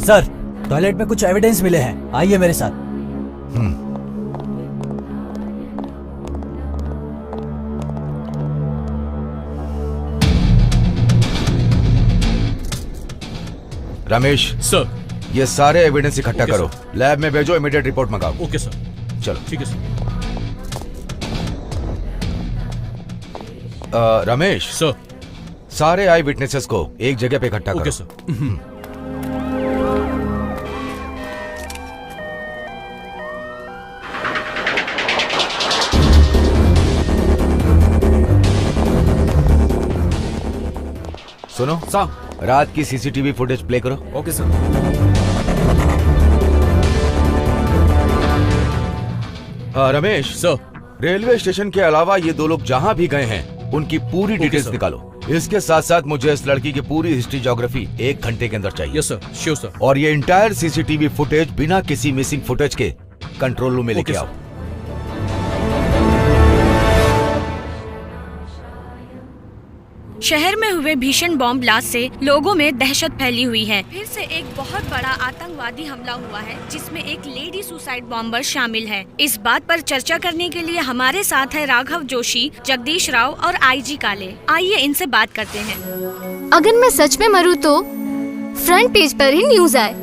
सर, टॉयलेट में कुछ एविडेंस मिले हैं, आइए मेरे साथ। रमेश सर, ये सारे एविडेंस इकट्ठा करो, लैब में भेजो, इमीडिएट रिपोर्ट मंगाओ। Okay sir. चलो ठीक है सर। रमेश सर, सारे आई विटनेसेस को एक जगह पे इकट्ठा करो। Okay sir. सुनो रात की सीसीटीवी फुटेज प्ले करो। Okay sir. Ramesh sir, railway station के अलावा ये दो लोग जहाँ भी गए हैं उनकी पूरी डिटेल्स निकालो। इसके साथ साथ मुझे इस लड़की की पूरी हिस्ट्री ज्योग्राफी 1 घंटे के अंदर चाहिए। Yes sir, sure sir. और ये इंटायर सीसीटीवी फुटेज बिना किसी मिसिंग फुटेज के कंट्रोल रूम में लेके आओ। शहर में हुए भीषण बॉम्ब ब्लास्ट से लोगों में दहशत फैली हुई है। फिर से एक बहुत बड़ा आतंकवादी हमला हुआ है जिसमें एक लेडी सुसाइड बॉम्बर शामिल है। इस बात पर चर्चा करने के लिए हमारे साथ है राघव जोशी, जगदीश राव और आईजी काले। आइए इनसे बात करते हैं। अगर मैं सच में मरूं तो फ्रंट पेज पर ही न्यूज आए।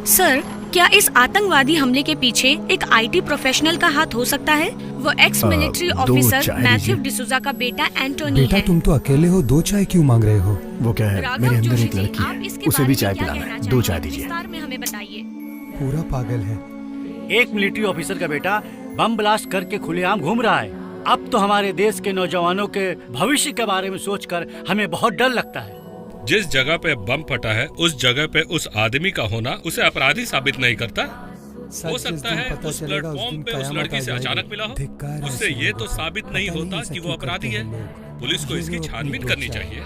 सर, क्या इस आतंकवादी हमले के पीछे एक आईटी प्रोफेशनल का हाथ हो सकता है? वो x military officer Matthew D'Souza का बेटा एंटोनी बेटा, है। तुम तो अकेले हो, 2 चाय क्यों मांग रहे हो? वो क्या है, राघव मेरे अंदर जोशी एक जी, लड़की आप है, इसके उसे बारे भी में चाय क्या पिलाना कहना है। 2 चाय चाहेंगे? दीजिए। विस्तार में हमें बताइए। पूरा पागल है। एक मिलिट्री ऑफिसर का बेटा बम ब्लास्ट करके खुलेआम घूम रहा है। अब तो हमारे देश के नौजवानों के भविष्य के बारे में सोचकर हमें बहुत डर लगता है। जिस जगह पे बम फटा है उस जगह पे उस आदमी का होना उसे अपराधी साबित नहीं करता। हो सकता है उस प्लेटफॉर्म पे उस लड़की से अचानक मिला हो, उससे ये तो साबित नहीं होता कि वो अपराधी है। पुलिस को इसकी छानबीन करनी चाहिए।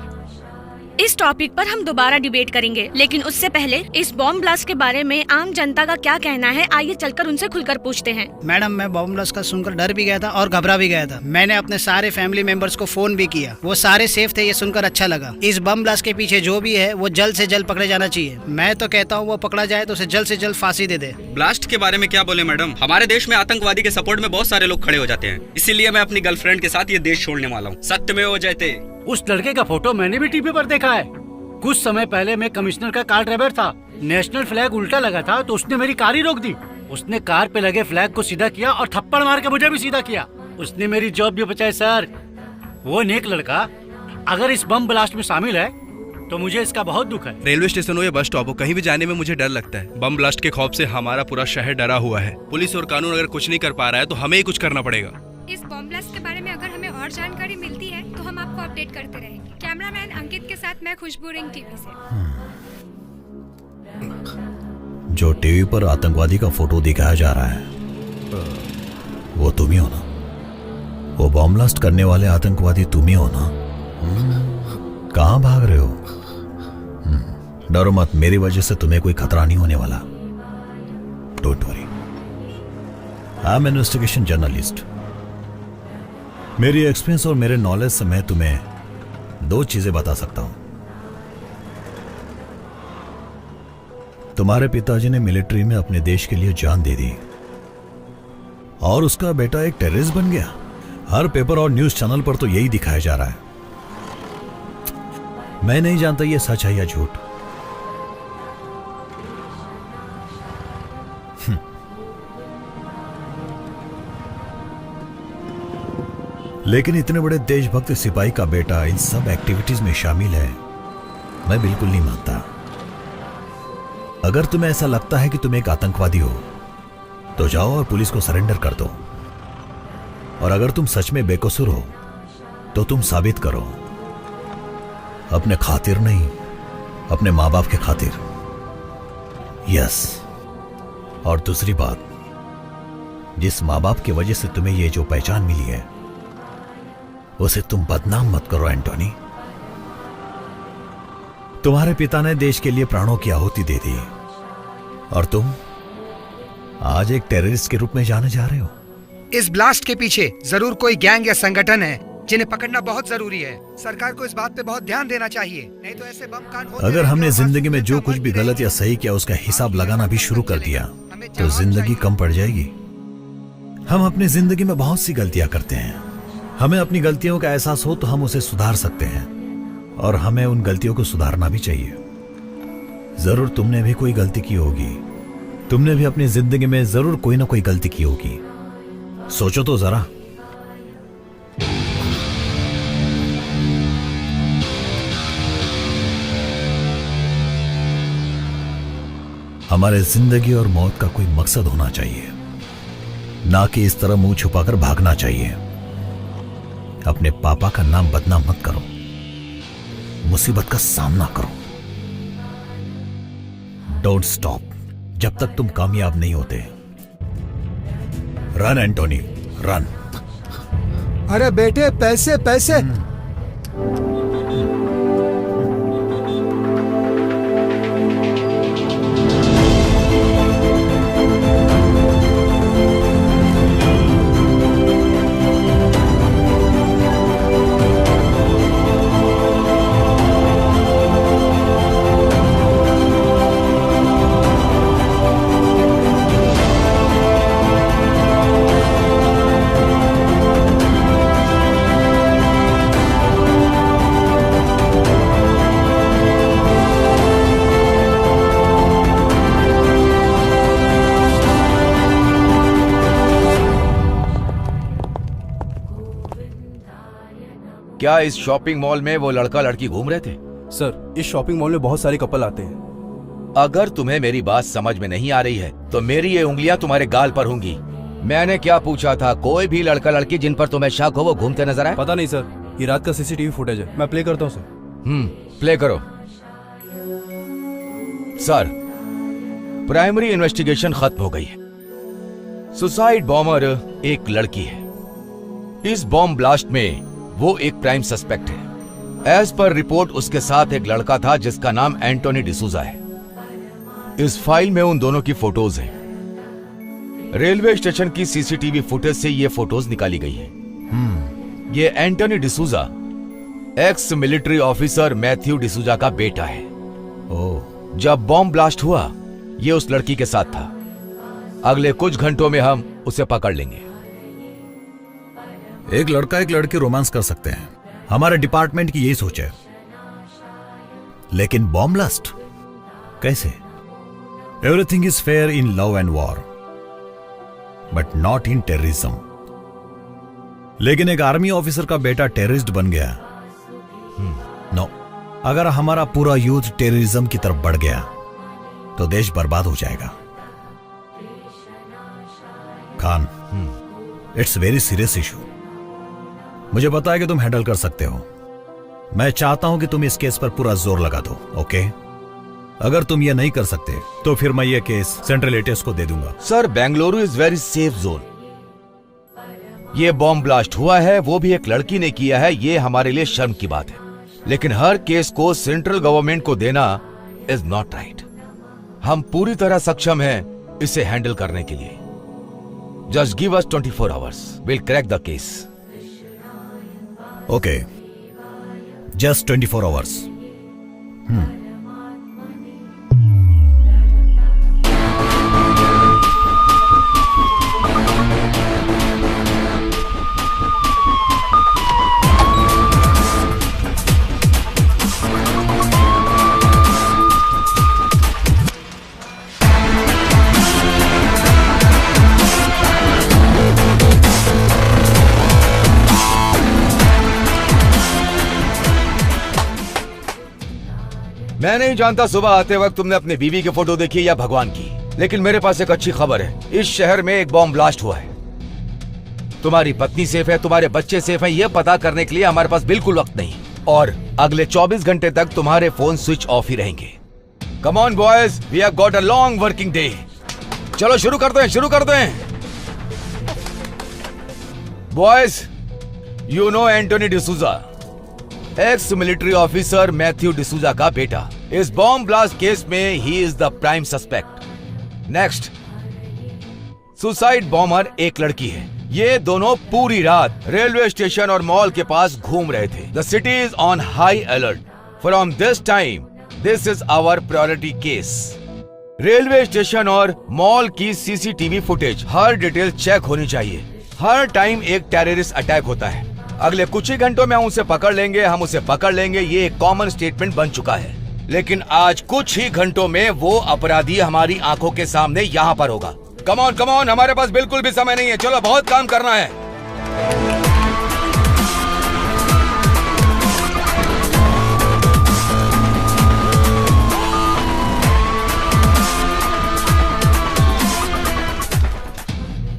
इस टॉपिक पर हम दोबारा डिबेट करेंगे, लेकिन उससे पहले इस बॉम्ब ब्लास्ट के बारे में आम जनता का क्या कहना है, आइए चलकर उनसे खुलकर पूछते हैं। मैडम, मैं बॉम्ब ब्लास्ट का सुनकर डर भी गया था और घबरा भी गया था। मैंने अपने सारे फैमिली मेंबर्स को फोन भी किया, वो सारे सेफ थे। ये सुनकर अच्छा लगा। इस बम ब्लास्ट के पीछे जो भी है वो जल्द से जल्द पकड़े जाना चाहिए। मैं तो कहता हूँ वो पकड़ा जाए तो उसे जल्द से जल्द फांसी दे दे। ब्लास्ट के बारे में क्या बोले मैडम, हमारे देश में आतंकवादी के सपोर्ट में बहुत सारे लोग खड़े हो जाते हैं। इसीलिए मैं अपनी गर्लफ्रेंड के साथ ये देश छोड़ने वाला हूँ। सत्यमेव जयते। उस लड़के का फोटो मैंने भी टीवी पर देखा है। कुछ समय पहले मैं कमिश्नर का कार ड्राइवर था। नेशनल फ्लैग उल्टा लगा था तो उसने मेरी कार ही रोक दी। उसने कार पे लगे फ्लैग को सीधा किया और थप्पड़ मार के मुझे भी सीधा किया। उसने मेरी जॉब भी बचाई सर। वो नेक लड़का अगर इस बम ब्लास्ट में शामिल है तो मुझे इसका बहुत दुख है। रेलवे स्टेशन हो या बस स्टॉप हो, कहीं भी जाने में मुझे डर लगता है। बम ब्लास्ट के खौफ से हमारा पूरा शहर डरा हुआ है। पुलिस और कानून अगर कुछ नहीं कर पा रहा है तो हमें ही कुछ करना पड़ेगा। इस बॉम्ब ब्लास्ट के बारे में अगर हमें और जानकारी मिलती है तो हम आपको अपडेट करते रहेंगे। कैमरामैन अंकित के साथ मैं खुशबू रिंग टीवी से। जो टीवी पर आतंकवादी का फोटो दिखाया जा रहा है वो तुम ही हो ना? वो बॉम्ब ब्लास्ट करने वाले आतंकवादी तुम ही हो ना? कहां भाग रहे हो? डरो मत, मेरी वजह से तुम्हें कोई खतरा नहीं होने वाला। Don't worry, I am investigation journalist. मेरी एक्सपीरियंस और मेरे नॉलेज से मैं तुम्हें 2 चीजें बता सकता हूं। तुम्हारे पिताजी ने मिलिट्री में अपने देश के लिए जान दे दी और उसका बेटा एक टेररिस्ट बन गया। हर पेपर और न्यूज चैनल पर तो यही दिखाया जा रहा है। मैं नहीं जानता ये सच है या झूठ। लेकिन इतने बड़े देशभक्त सिपाही का बेटा इन सब एक्टिविटीज में शामिल है, मैं बिल्कुल नहीं मानता। अगर तुम्हें ऐसा लगता है कि तुम एक आतंकवादी हो तो जाओ और पुलिस को सरेंडर कर दो। और अगर तुम सच में बेकसूर हो तो तुम साबित करो, अपने खातिर नहीं, अपने माँ बाप के खातिर। यस, और दूसरी बात, जिस माँ बाप की वजह से तुम्हें ये जो पहचान मिली है उसे तुम बदनाम मत करो एंटोनी। तुम्हारे पिता ने देश के लिए प्राणों की आहुति दे दी और तुम आज एक टेररिस्ट के रूप में जाने जा रहे हो। इस ब्लास्ट के पीछे जरूर कोई गैंग या संगठन है जिन्हें पकड़ना बहुत जरूरी है। सरकार को इस बात पे बहुत ध्यान देना चाहिए, नहीं तो ऐसे बम कांड होते अगर हमने जिंदगी में जो कुछ भी गलत या सही किया उसका हिसाब लगाना भी शुरू कर दिया तो जिंदगी कम पड़ जाएगी। हम अपनी जिंदगी में बहुत सी गलतियां करते हैं। हमें अपनी गलतियों का एहसास हो तो हम उसे सुधार सकते हैं और हमें उन गलतियों को सुधारना भी चाहिए। जरूर तुमने भी कोई गलती की होगी, तुमने भी अपनी जिंदगी में जरूर कोई ना कोई गलती की होगी। सोचो तो जरा। हमारे जिंदगी और मौत का कोई मकसद होना चाहिए, ना कि इस तरह मुंह छुपाकर भागना चाहिए। अपने पापा का नाम बदनाम मत करो, मुसीबत का सामना करो। डोंट स्टॉप जब तक तुम कामयाब नहीं होते। Run Antony, run. अरे बेटे, पैसे पैसे। क्या इस शॉपिंग मॉल में वो लड़का लड़की घूम रहे थे? सर, इस शॉपिंग मॉल में बहुत सारे कपल आते हैं। अगर तुम्हें मेरी बात समझ में नहीं आ रही है तो मेरी ये उंगलियां तुम्हारे गाल पर होंगी। मैंने क्या पूछा था? कोई भी लड़का लड़की जिन पर तुम्हें शक हो वो घूमते नजर आए? पता नहीं सर, ये रात का सीसीटीवी फुटेज है, मैं प्ले करता हूँ सर। प्ले करो। सर, प्राइमरी इन्वेस्टिगेशन खत्म हो गई है। सुसाइड बॉम्बर एक लड़की है। इस बॉम्ब ब्लास्ट में वो एक प्राइम सस्पेक्ट है। एज पर रिपोर्ट उसके साथ एक लड़का था जिसका नाम एंटोनी डिसूजा है। इस फाइल में उन दोनों की फोटोज हैं। रेलवे स्टेशन की सीसीटीवी फुटेज से ये फोटोज निकाली गई हैं। ये Antony D'Souza ex military officer Matthew D'Souza का बेटा है। जब बॉम्ब ब्लास्ट हुआ ये उस लड़की के साथ था। अगले कुछ घंटों में हम उसे पकड़ लेंगे। एक लड़का एक लड़की रोमांस कर सकते हैं, हमारे डिपार्टमेंट की यही सोच है। लेकिन बॉम्ब ब्लास्ट कैसे? Everything is fair in love and war but not in terrorism. लेकिन एक आर्मी ऑफिसर का बेटा टेररिस्ट बन गया। नो, अगर हमारा पूरा यूथ टेररिज्म की तरफ बढ़ गया तो देश बर्बाद हो जाएगा। Khan, it's very serious issue. मुझे पता है कि तुम हैंडल कर सकते हो। मैं चाहता हूं कि तुम इस केस पर पूरा जोर लगा दो, ओके? अगर तुम ये नहीं कर सकते तो फिर मैं ये केस सेंट्रल एटीएस को दे दूंगा। Sir, Bengaluru is very safe zone. ये बॉम्ब ब्लास्ट हुआ है वो भी एक लड़की ने किया है, ये हमारे लिए शर्म की बात है। लेकिन हर केस को सेंट्रल गवर्नमेंट को देना इज नॉट राइट। हम पूरी तरह सक्षम हैं इसे हैंडल करने के लिए। Just give us 24 hours, will crack the case. Okay, just 24 hours. मैं नहीं जानता सुबह आते वक्त तुमने अपनी बीवी की फोटो देखी या भगवान की, लेकिन मेरे पास एक अच्छी खबर है। इस शहर में एक बॉम्ब ब्लास्ट हुआ है। तुम्हारी पत्नी सेफ है, तुम्हारे बच्चे सेफ हैं, यह पता करने के लिए हमारे पास बिल्कुल वक्त नहीं। और अगले 24 घंटे तक तुम्हारे फोन स्विच ऑफ ही रहेंगे। Come on boys, we have got a long working day. चलो शुरू करते हैं, शुरू करते हैं। Boys, you know Antony D'Souza, ex military officer Matthew D'Souza का बेटा। इस बॉम्ब ब्लास्ट केस में he is the prime suspect. Next, suicide bomber एक लड़की है ये दोनों पूरी रात रेलवे स्टेशन और मॉल के पास घूम रहे थे। The city is on high alert. From this time this is our priority case. Railway station और मॉल की सीसीटीवी फुटेज हर डिटेल चेक होनी चाहिए। हर टाइम एक टेररिस्ट अटैक होता है। अगले कुछ ही घंटों में हम उसे पकड़ लेंगे, हम उसे पकड़ लेंगे, ये एक कॉमन स्टेटमेंट बन चुका है। लेकिन आज कुछ ही घंटों में वो अपराधी हमारी आंखों के सामने यहाँ पर होगा। कम ऑन, हमारे पास बिल्कुल भी समय नहीं है। चलो, बहुत काम करना है।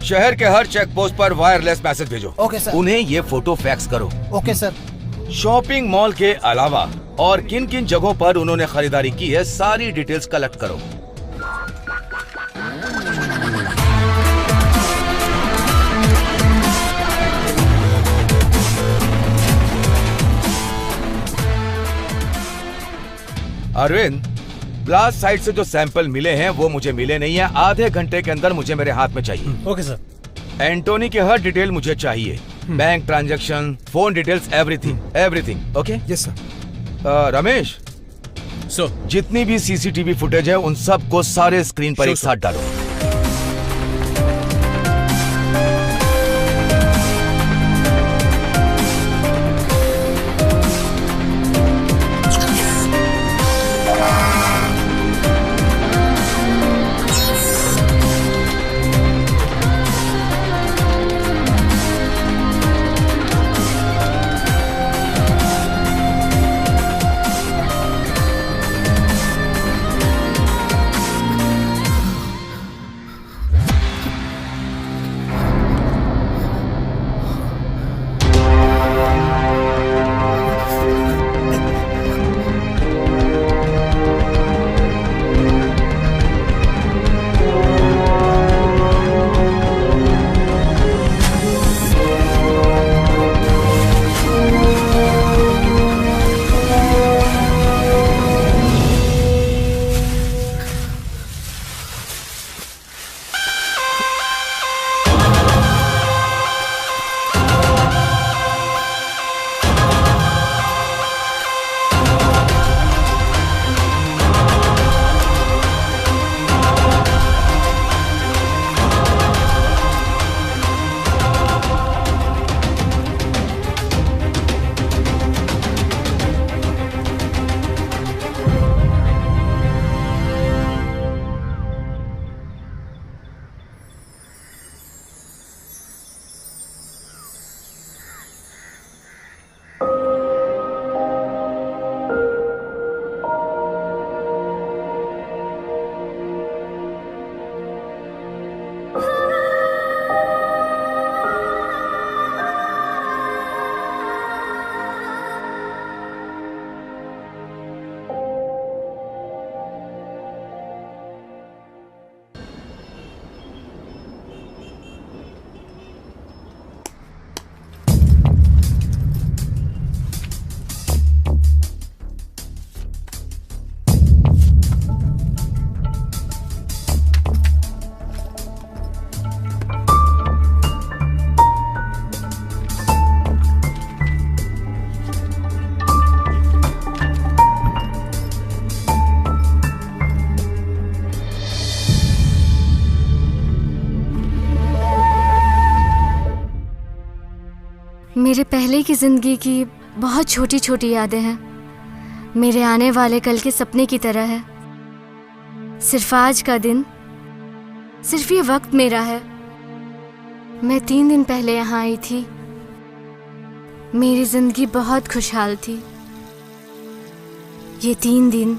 शहर के हर चेक पोस्ट पर वायरलेस मैसेज भेजो। Okay sir. उन्हें ये फोटो फैक्स करो। Okay sir. शॉपिंग मॉल के अलावा और किन किन जगहों पर उन्होंने खरीदारी की है, सारी डिटेल्स कलेक्ट करो। अरविंद, ब्लास्ट साइट से जो सैंपल मिले हैं वो मुझे मिले नहीं है। आधे घंटे के अंदर मुझे मेरे हाथ में चाहिए। Okay sir. एंटोनी की हर डिटेल मुझे चाहिए। Bank transaction, phone details, everything. Okay? Yes sir. Ramesh, जितनी भी सीसीटीवी फुटेज है उन सबको सारे स्क्रीन पर एक साथ डालो। मेरे पहले की जिंदगी की बहुत छोटी छोटी यादें हैं। मेरे आने वाले कल के सपने की तरह है। सिर्फ आज का दिन, सिर्फ ये वक्त मेरा है। मैं 3 दिन पहले यहाँ आई थी। मेरी जिंदगी बहुत खुशहाल थी। ये 3 दिन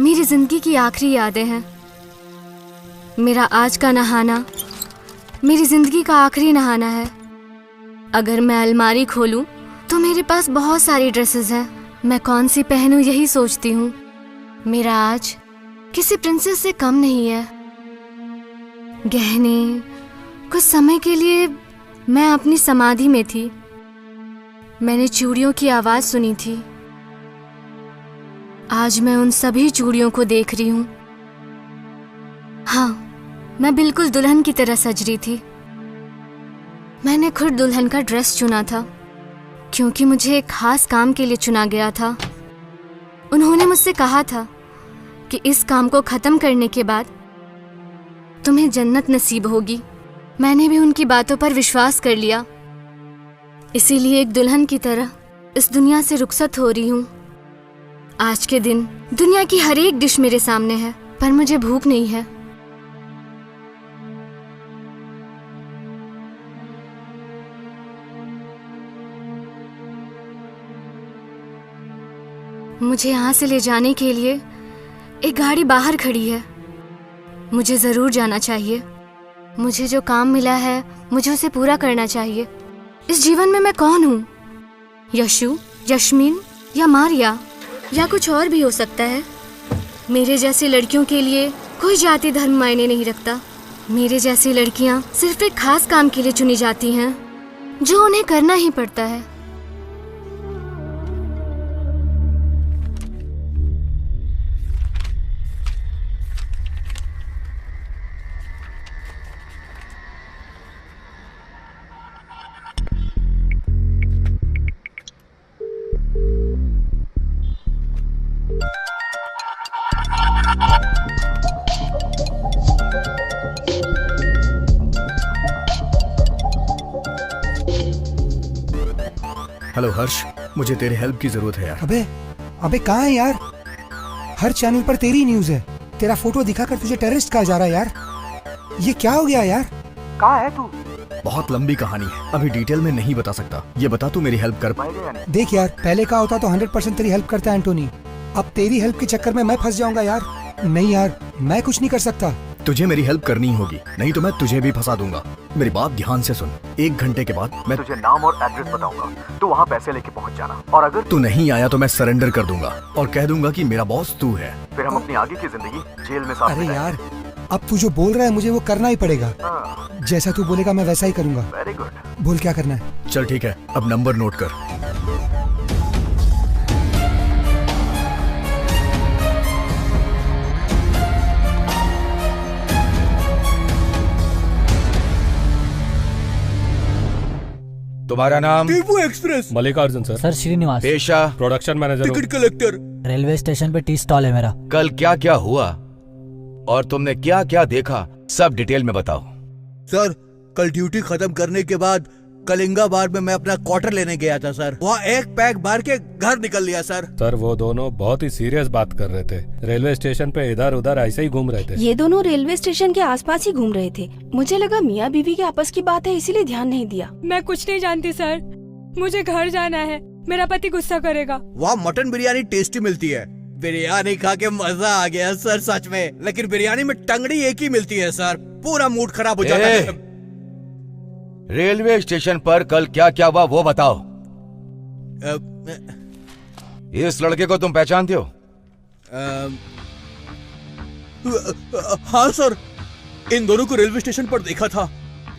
मेरी जिंदगी की आखिरी यादें हैं। मेरा आज का नहाना मेरी जिंदगी का आखिरी नहाना है। अगर मैं अलमारी खोलूं तो मेरे पास बहुत सारी ड्रेसेस हैं। मैं कौन सी पहनूं यही सोचती हूँ। मेरा आज किसी प्रिंसेस से कम नहीं है। गहने, कुछ समय के लिए मैं अपनी समाधि में थी। मैंने चूड़ियों की आवाज सुनी थी। आज मैं उन सभी चूड़ियों को देख रही हूँ। हाँ, मैं बिल्कुल दुल्हन की तरह सज रही थी। मैंने खुद दुल्हन का ड्रेस चुना था क्योंकि मुझे एक खास काम के लिए चुना गया था। उन्होंने मुझसे कहा था कि इस काम को खत्म करने के बाद तुम्हें जन्नत नसीब होगी। मैंने भी उनकी बातों पर विश्वास कर लिया, इसीलिए एक दुल्हन की तरह इस दुनिया से रुखसत हो रही हूँ। आज के दिन दुनिया की हर एक डिश मेरे सामने है, पर मुझे भूख नहीं है। मुझे यहाँ से ले जाने के लिए एक गाड़ी बाहर खड़ी है। मुझे जरूर जाना चाहिए। मुझे जो काम मिला है मुझे उसे पूरा करना चाहिए। इस जीवन में मैं कौन हूँ? यशु, यश्मीन या मारिया या कुछ और भी हो सकता है। मेरे जैसी लड़कियों के लिए कोई जाति धर्म मायने नहीं रखता। मेरे जैसी लड़कियाँ सिर्फ एक खास काम के लिए चुनी जाती हैं जो उन्हें करना ही पड़ता है। हेलो हर्ष, मुझे तेरे हेल्प की जरूरत है यार। अबे कहाँ है यार? हर चैनल पर तेरी न्यूज है। तेरा फोटो दिखाकर तुझे टेररिस्ट कहा जा रहा है यार। ये क्या हो गया यार? कहाँ है तू? बहुत लंबी कहानी है, अभी डिटेल में नहीं बता सकता। ये बता तू मेरी हेल्प कर पाएगा? देख यार, पहले का होता तो 100% तेरी हेल्प करता एंटोनी। अब तेरी हेल्प के चक्कर में मैं फंस जाऊंगा यार। नहीं यार, मैं कुछ नहीं कर सकता। तुझे मेरी हेल्प करनी होगी, नहीं तो मैं तुझे भी फंसा दूंगा। मेरी बात ध्यान से सुन। 1 घंटे के बाद मैं तुझे नाम और एड्रेस बताऊंगा, तू वहाँ पैसे लेके पहुँच जाना। और अगर तू नहीं आया तो मैं सरेंडर कर दूंगा और कह दूंगा कि मेरा बॉस तू है। फिर हम अपनी आगे की जिंदगी जेल में साथ अरे यार, अब तू जो बोल रहा है मुझे वो करना ही पड़ेगा। जैसा तू बोलेगा मैं वैसा ही करूंगा। Very good. बोल क्या करना है? चल ठीक है, अब नंबर नोट कर। तुम्हारा नाम? Tipu express. Mallikarjun sir. Sir Srinivas. पेशा? Production manager. Ticket collector. Railway station पे टी स्टॉल है मेरा। कल क्या क्या हुआ और तुमने क्या क्या देखा, सब डिटेल में बताओ। सर, कल ड्यूटी खत्म करने के बाद कलिंगाबाद में मैं अपना क्वार्टर लेने गया था सर। वहाँ एक पैक भर के घर निकल लिया सर। सर वो दोनों बहुत ही सीरियस बात कर रहे थे। रेलवे स्टेशन पे इधर उधर ऐसे ही घूम रहे थे। ये दोनों रेलवे स्टेशन के आसपास ही घूम रहे थे। मुझे लगा मियाँ बीवी के आपस की बात है, इसीलिए ध्यान नहीं दिया। मैं कुछ नहीं जानती सर, मुझे घर जाना है। मेरा पति गुस्सा करेगा। वहाँ मटन बिरयानी टेस्टी मिलती है। बिरयानी खा के मजा आ गया सर सच में। लेकिन बिरयानी में टंगड़ी एक ही मिलती है सर, पूरा मूड खराब हो जाता है। रेलवे स्टेशन पर कल क्या क्या हुआ वो बताओ। इस लड़के को तुम पहचानते हो? हाँ सर, इन दोनों को रेलवे स्टेशन पर देखा था।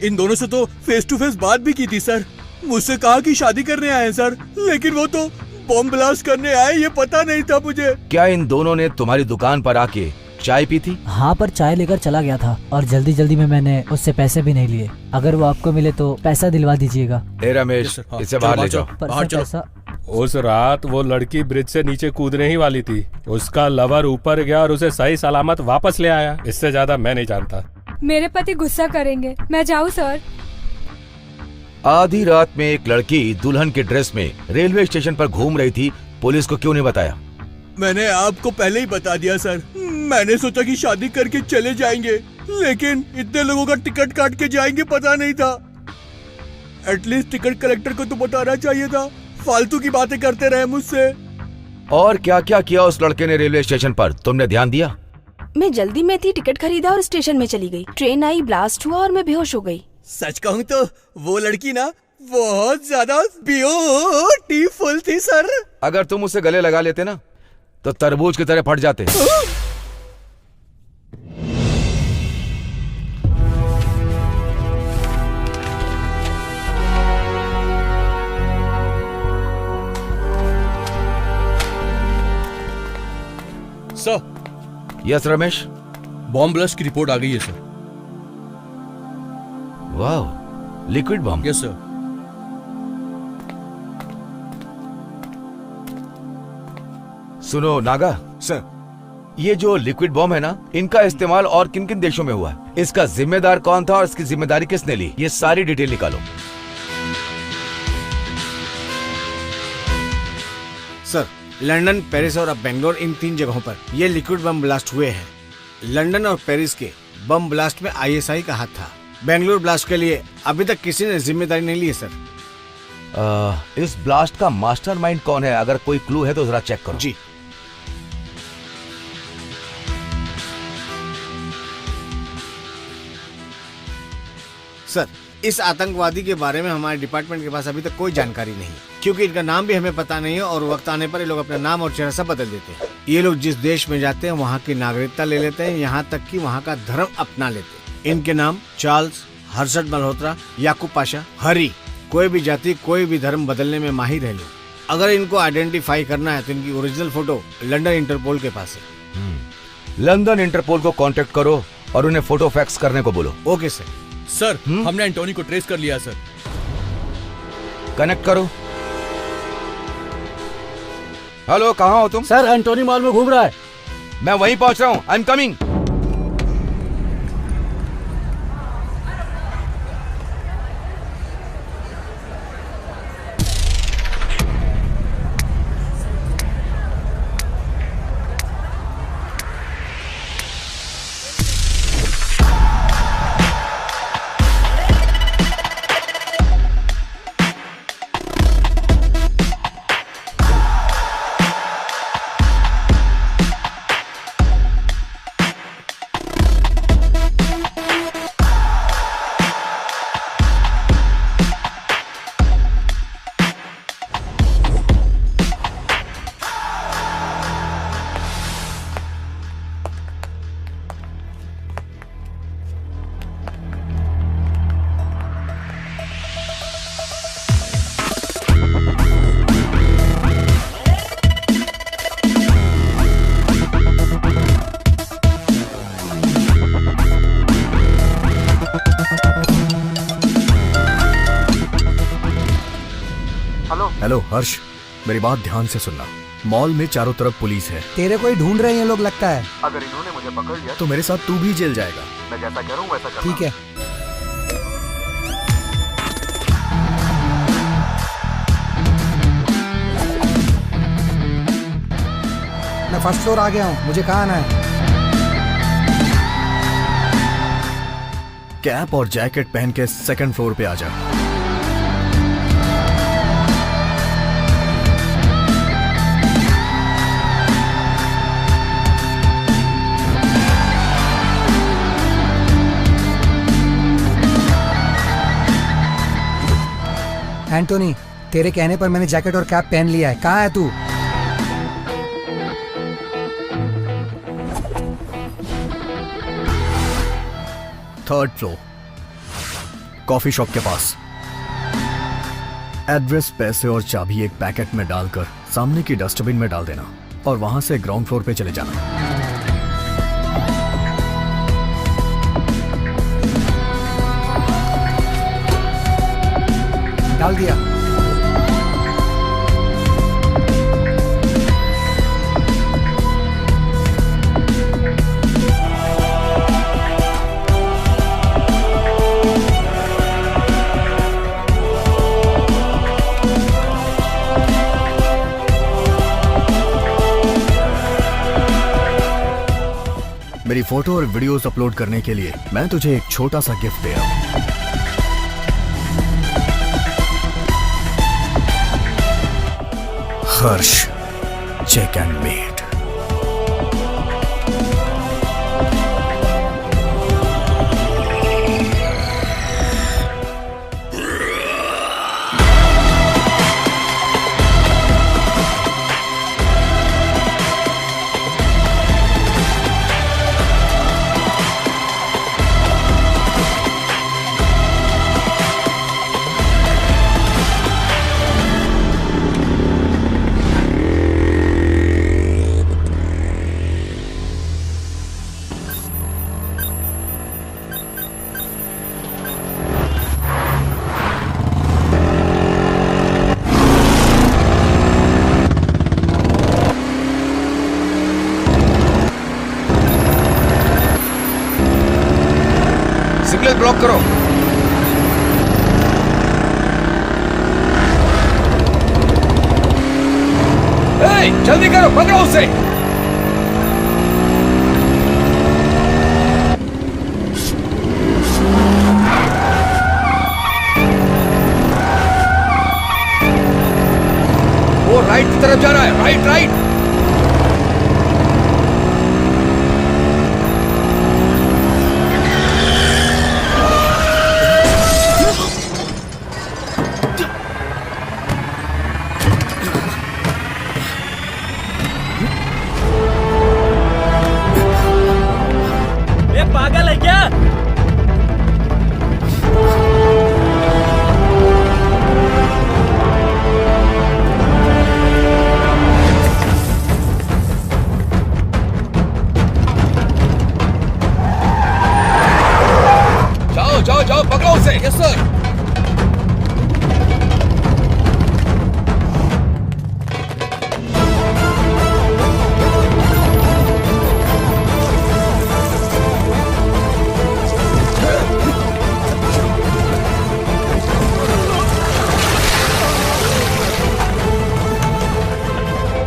इन दोनों से तो फेस टू फेस बात भी की थी सर। मुझसे कहा कि शादी करने आए सर, लेकिन वो तो बॉम्ब ब्लास्ट करने आए, ये पता नहीं था मुझे। क्या इन दोनों ने तुम्हारी दुकान पर आके चाय पी थी? हाँ, पर चाय लेकर चला गया था और जल्दी जल्दी में मैंने उससे पैसे भी नहीं लिए। अगर वो आपको मिले तो पैसा दिलवा दीजिएगा। रमेश, इसे बाहर ले जाओ। बाहर चलो। पैसा उस रात वो लड़की ब्रिज से नीचे कूदने ही वाली थी। उसका लवर ऊपर गया और उसे सही सलामत वापस ले आया। इससे ज्यादा मैं नहीं जानता। मेरे पति गुस्सा करेंगे, मैं जाऊँ सर? आधी रात में एक लड़की दुल्हन के ड्रेस में रेलवे स्टेशन पर घूम रही थी, पुलिस को क्यों नहीं बताया? मैंने आपको पहले ही बता दिया सर। मैंने सोचा कि शादी करके चले जाएंगे, लेकिन इतने लोगों का टिकट काट के जाएंगे पता नहीं था। एटलीस्ट टिकट कलेक्टर को तो बताना चाहिए था। फालतू की बातें करते रहे मुझसे। और क्या क्या किया उस लड़के ने रेलवे स्टेशन पर, तुमने ध्यान दिया? मैं जल्दी में थी, टिकट खरीदा और स्टेशन में चली गई। ट्रेन आई, ब्लास्ट हुआ और मैं बेहोश हो गई। सच कहूँ तो वो लड़की ना बहुत ज्यादा ब्यूटीफुल थी सर। अगर तुम उसे गले लगा लेते ना तो तरबूज की तरह फट जाते। Sir. Yes Ramesh. Bomb blast की रिपोर्ट आ गई है सर। वाह, लिक्विड बम? Yes sir. सुनो नागा सर, ये जो लिक्विड बॉम्ब है ना, इनका इस्तेमाल और किन किन देशों में हुआ है, इसका जिम्मेदार कौन था और इसकी जिम्मेदारी किसने ली, ये सारी डिटेल निकालो। सर लंदन, पेरिस और अब बेंगलोर, इन 3 जगहों पर ये लिक्विड बम ब्लास्ट हुए हैं। लंदन और पेरिस के बम ब्लास्ट में ISI का हाथ था। बेंगलोर ब्लास्ट के लिए अभी तक किसी ने जिम्मेदारी नहीं ली है सर। इस ब्लास्ट का मास्टरमाइंड कौन है? अगर कोई क्लू है तो जरा चेक करो। जी। सर, इस आतंकवादी के बारे में हमारे डिपार्टमेंट के पास अभी तक कोई जानकारी नहीं, क्योंकि इनका नाम भी हमें पता नहीं है और वक्त आने पर ये लोग अपना नाम और चेहरा सब बदल देते हैं। ये लोग जिस देश में जाते हैं वहाँ की नागरिकता ले लेते हैं, यहाँ तक कि वहाँ का धर्म अपना लेते हैं। इनके नाम चार्ल्स, हर्षद मल्होत्रा, याकूब पाशा, हरी, कोई भी जाति कोई भी धर्म बदलने में माहिर है लोग। अगर इनको आइडेंटिफाई करना है तो इनकी ओरिजिनल फोटो लंदन इंटरपोल के पास है। लंदन इंटरपोल को कांटेक्ट करो और उन्हें फोटो फैक्स करने को बोलो। Okay sir. सर हमने एंटोनी को ट्रेस कर लिया सर। कनेक्ट करो। हेलो, कहाँ हो तुम? सर एंटोनी मॉल में घूम रहा है। मैं वहीं पहुंच रहा हूँ। I am coming. हेलो हर्ष, मेरी बात ध्यान से सुनना। मॉल में चारों तरफ पुलिस है। तेरे को ही ढूंढ रहे हैं ये लोग लगता है। अगर इन्होंने मुझे पकड़ लिया तो मेरे साथ तू भी जेल जाएगा। मैं जैसा करूँ वैसा करूँ। ठीक है। मैं फर्स्ट फ्लोर आ गया हूँ, मुझे कहाँ आना है? कैप और जैकेट पहन के 2nd फ्लोर पे आ जा। एंटोनी, तेरे कहने पर मैंने जैकेट और कैप पहन लिया है। कहाँ है तू? थर्ड फ्लोर, कॉफी शॉप के पास। एड्रेस, पैसे और चाबी एक पैकेट में डालकर सामने की डस्टबिन में डाल देना और वहां से ग्राउंड फ्लोर पे चले जाना। डाल दिया। मेरी फोटो और वीडियोस अपलोड करने के लिए मैं तुझे एक छोटा सा गिफ्ट दे रहा हूं। हर्ष चेक एंड मेड। करो। जल्दी करो, पकड़ो उसे। वो राइट की तरफ जा रहा है, राइट राइट। पागल है क्या? जाओ जाओ जाओ, पकड़ो उसे। Yes sir.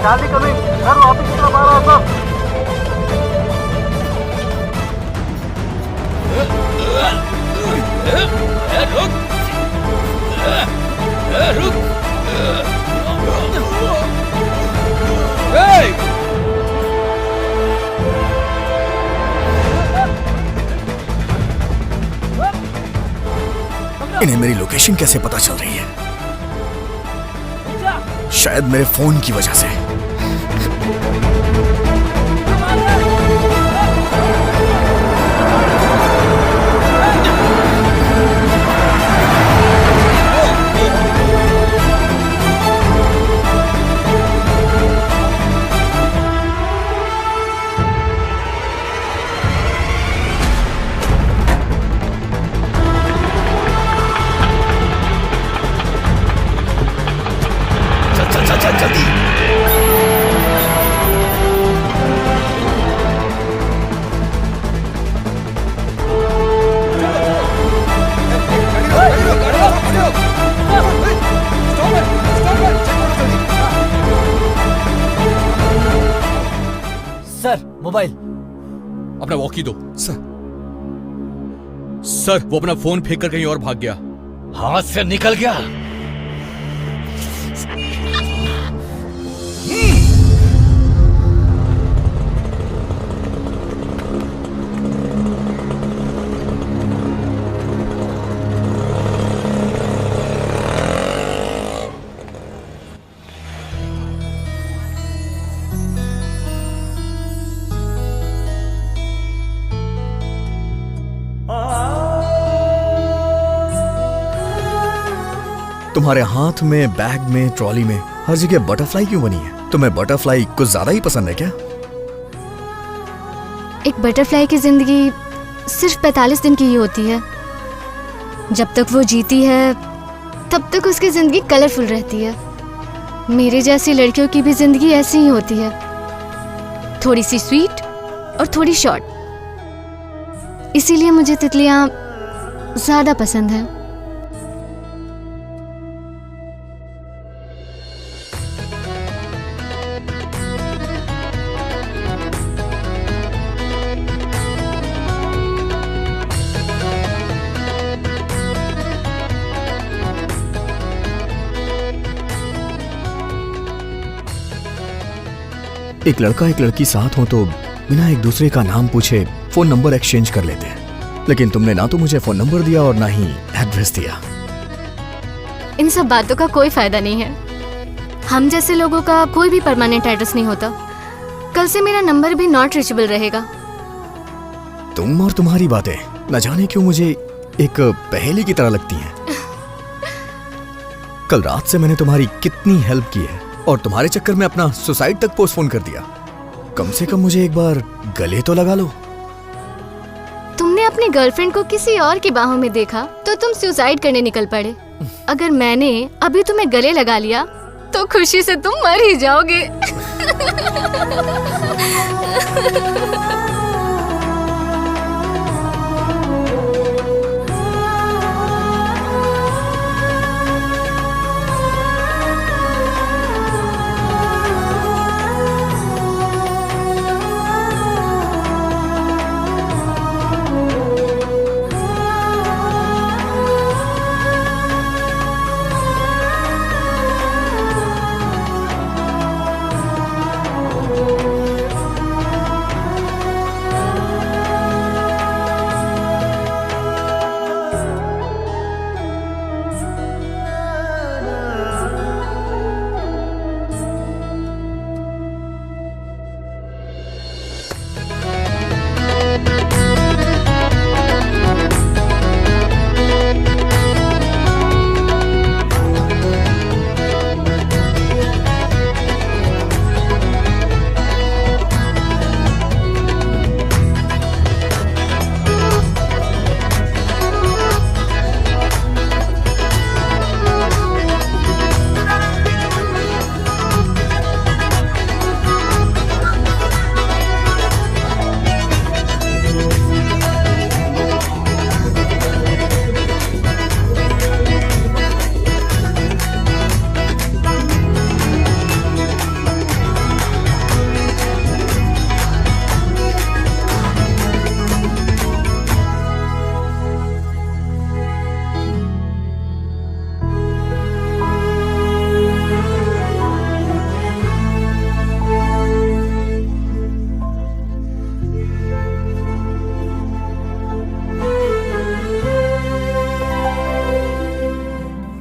Charlie coming, sir office की तरफ आ रहा है सर। रुक। इन्हें मेरी लोकेशन कैसे पता चल रही है? शायद मेरे फोन की वजह से। जल्दी। Sir mobile. अपना वॉकी दो। सर वो अपना फोन फेंक कर कहीं और भाग गया। हाथ से निकल गया। तुम्हारे हाथ में, बैग में, ट्रॉली में, हर जगह बटरफ्लाई क्यों बनी है? तुम्हें बटरफ्लाई कुछ ज्यादा ही पसंद है क्या? एक बटरफ्लाई की जिंदगी सिर्फ 45 दिन की ही होती है। जब तक वो जीती है तब तक उसकी जिंदगी कलरफुल रहती है। मेरे जैसी लड़कियों की भी जिंदगी ऐसी ही होती है, थोड़ी सी स्वीट और थोड़ी शॉर्ट। इसीलिए मुझे तितलियां ज्यादा पसंद हैं। एक लड़का एक लड़की साथ हो तो बिना एक दूसरे का नाम पूछे फोन नंबर एक्सचेंज कर लेते हैं, लेकिन तुमने ना तो मुझे फोन नंबर दिया और ना ही एड्रेस दिया। इन सब बातों का कोई फायदा नहीं है। हम जैसे लोगों का कोई भी परमानेंट एड्रेस नहीं होता। कल से मेरा नंबर भी नॉट रीचेबल रहेगा। तुम और तुम्हारी बातें न जाने क्यों मुझे एक पहेली की तरह लगती हैं। कल रात से मैंने तुम्हारी कितनी हेल्प की है और तुम्हारे चक्कर में अपना सुसाइड तक पोस्टपोन कर दिया। कम से कम मुझे एक बार गले तो लगा लो। तुमने अपनी गर्लफ्रेंड को किसी और की बाहों में देखा तो तुम सुसाइड करने निकल पड़े। अगर मैंने अभी तुम्हें गले लगा लिया तो खुशी से तुम मर ही जाओगे।